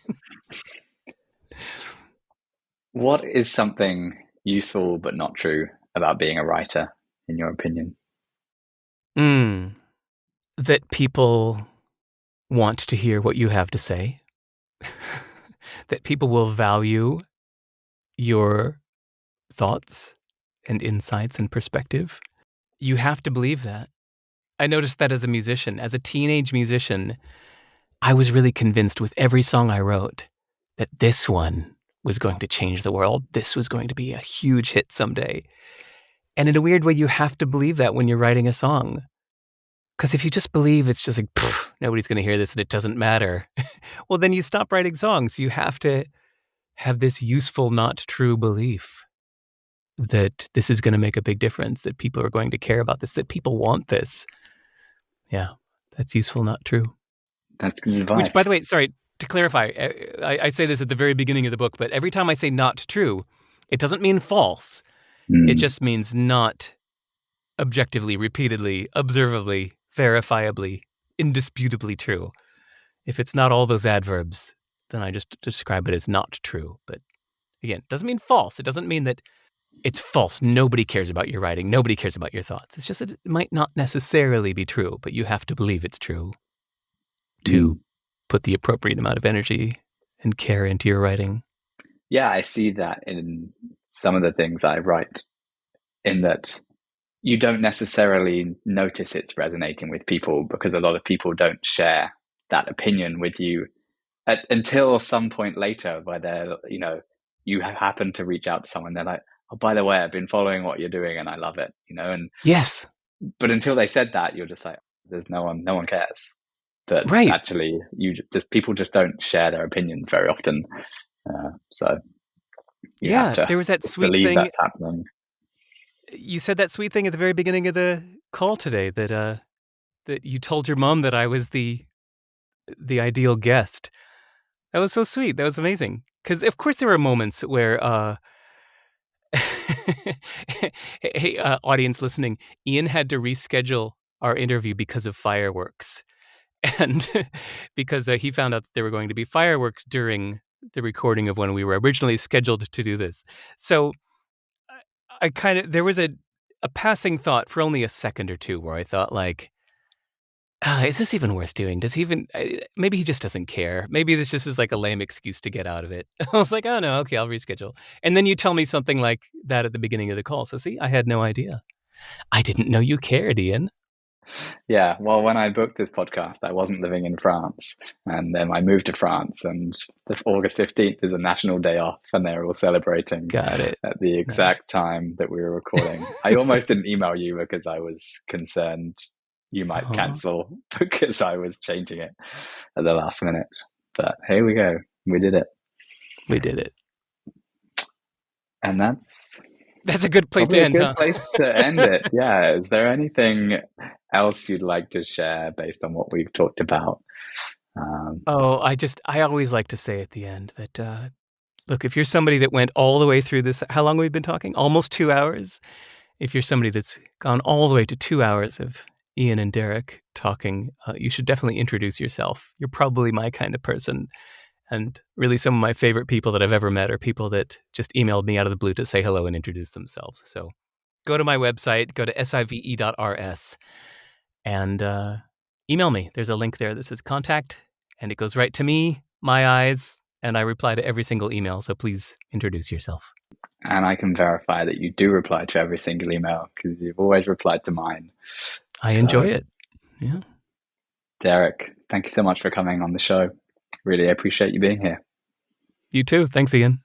What is something useful but not true about being a writer, in your opinion? That people want to hear what you have to say. That people will value your thoughts and insights and perspective. You have to believe that. I noticed that as a musician, as a teenage musician, I was really convinced with every song I wrote that this one was going to change the world. This was going to be a huge hit someday. And in a weird way, you have to believe that when you're writing a song. Because if you just believe it's just like, nobody's going to hear this and it doesn't matter, well, then you stop writing songs. You have to have this useful, not true belief that this is going to make a big difference, that people are going to care about this, that people want this. Yeah, that's useful, not true. That's good Which, by advice. the way, sorry, to clarify, I say this at the very beginning of the book, but every time I say not true, it doesn't mean false. It Mm. just means not objectively, repeatedly, observably, verifiably, indisputably true. If it's not all those adverbs, then I just describe it as not true. But again, it doesn't mean false. It doesn't mean that it's false. Nobody cares about your writing. Nobody cares about your thoughts. It's just that it might not necessarily be true, but you have to believe it's true to put the appropriate amount of energy and care into your writing. Yeah, I see that in some of the things I write, in that you don't necessarily notice it's resonating with people because a lot of people don't share that opinion with you until some point later where they're, you happen to reach out to someone. They're like, oh, by the way, I've been following what you're doing and I love it, Yes. but until they said that, you're just like, there's no one cares. But Right. actually, people just don't share their opinions very often. So you have to there was that sweet believe thing. that's happening. You said that sweet thing at the very beginning of the call today that you told your mom that I was the ideal guest. That was so sweet. That was amazing. Because of course there were moments where hey, audience listening, Ian had to reschedule our interview because of fireworks. And because he found out that there were going to be fireworks during the recording of when we were originally scheduled to do this. So I kind of, there was a passing thought for only a second or two where I thought like, is this even worth doing? Does he even, maybe he just doesn't care. Maybe this just is like a lame excuse to get out of it. I was like, oh no, okay, I'll reschedule. And then you tell me something like that at the beginning of the call. So see, I had no idea. I didn't know you cared, Ian. Yeah, well, when I booked this podcast, I wasn't living in France, and then I moved to France, and August 15th is a national day off, and they're all celebrating Got it. at the exact time that we were recording. I almost didn't email you because I was concerned you might cancel because I was changing it at the last minute. But here we go. We did it. We did it. And that's a good place to end, a good place to end it. Yeah. Is there anything else you'd like to share based on what we've talked about? I always like to say at the end that, look, if you're somebody that went all the way through this, how long have we been talking? Almost 2 hours. If you're somebody that's gone all the way to 2 hours of Ian and Derek talking, you should definitely introduce yourself. You're probably my kind of person. And really some of my favorite people that I've ever met are people that just emailed me out of the blue to say hello and introduce themselves. So go to my website, go to sive.rs and email me. There's a link there that says contact, and it goes right to me, my eyes, and I reply to every single email. So please introduce yourself. And I can verify that you do reply to every single email because you've always replied to mine. I enjoy it. Yeah. Derek, thank you so much for coming on the show. Really appreciate you being here. You too. Thanks, Ian.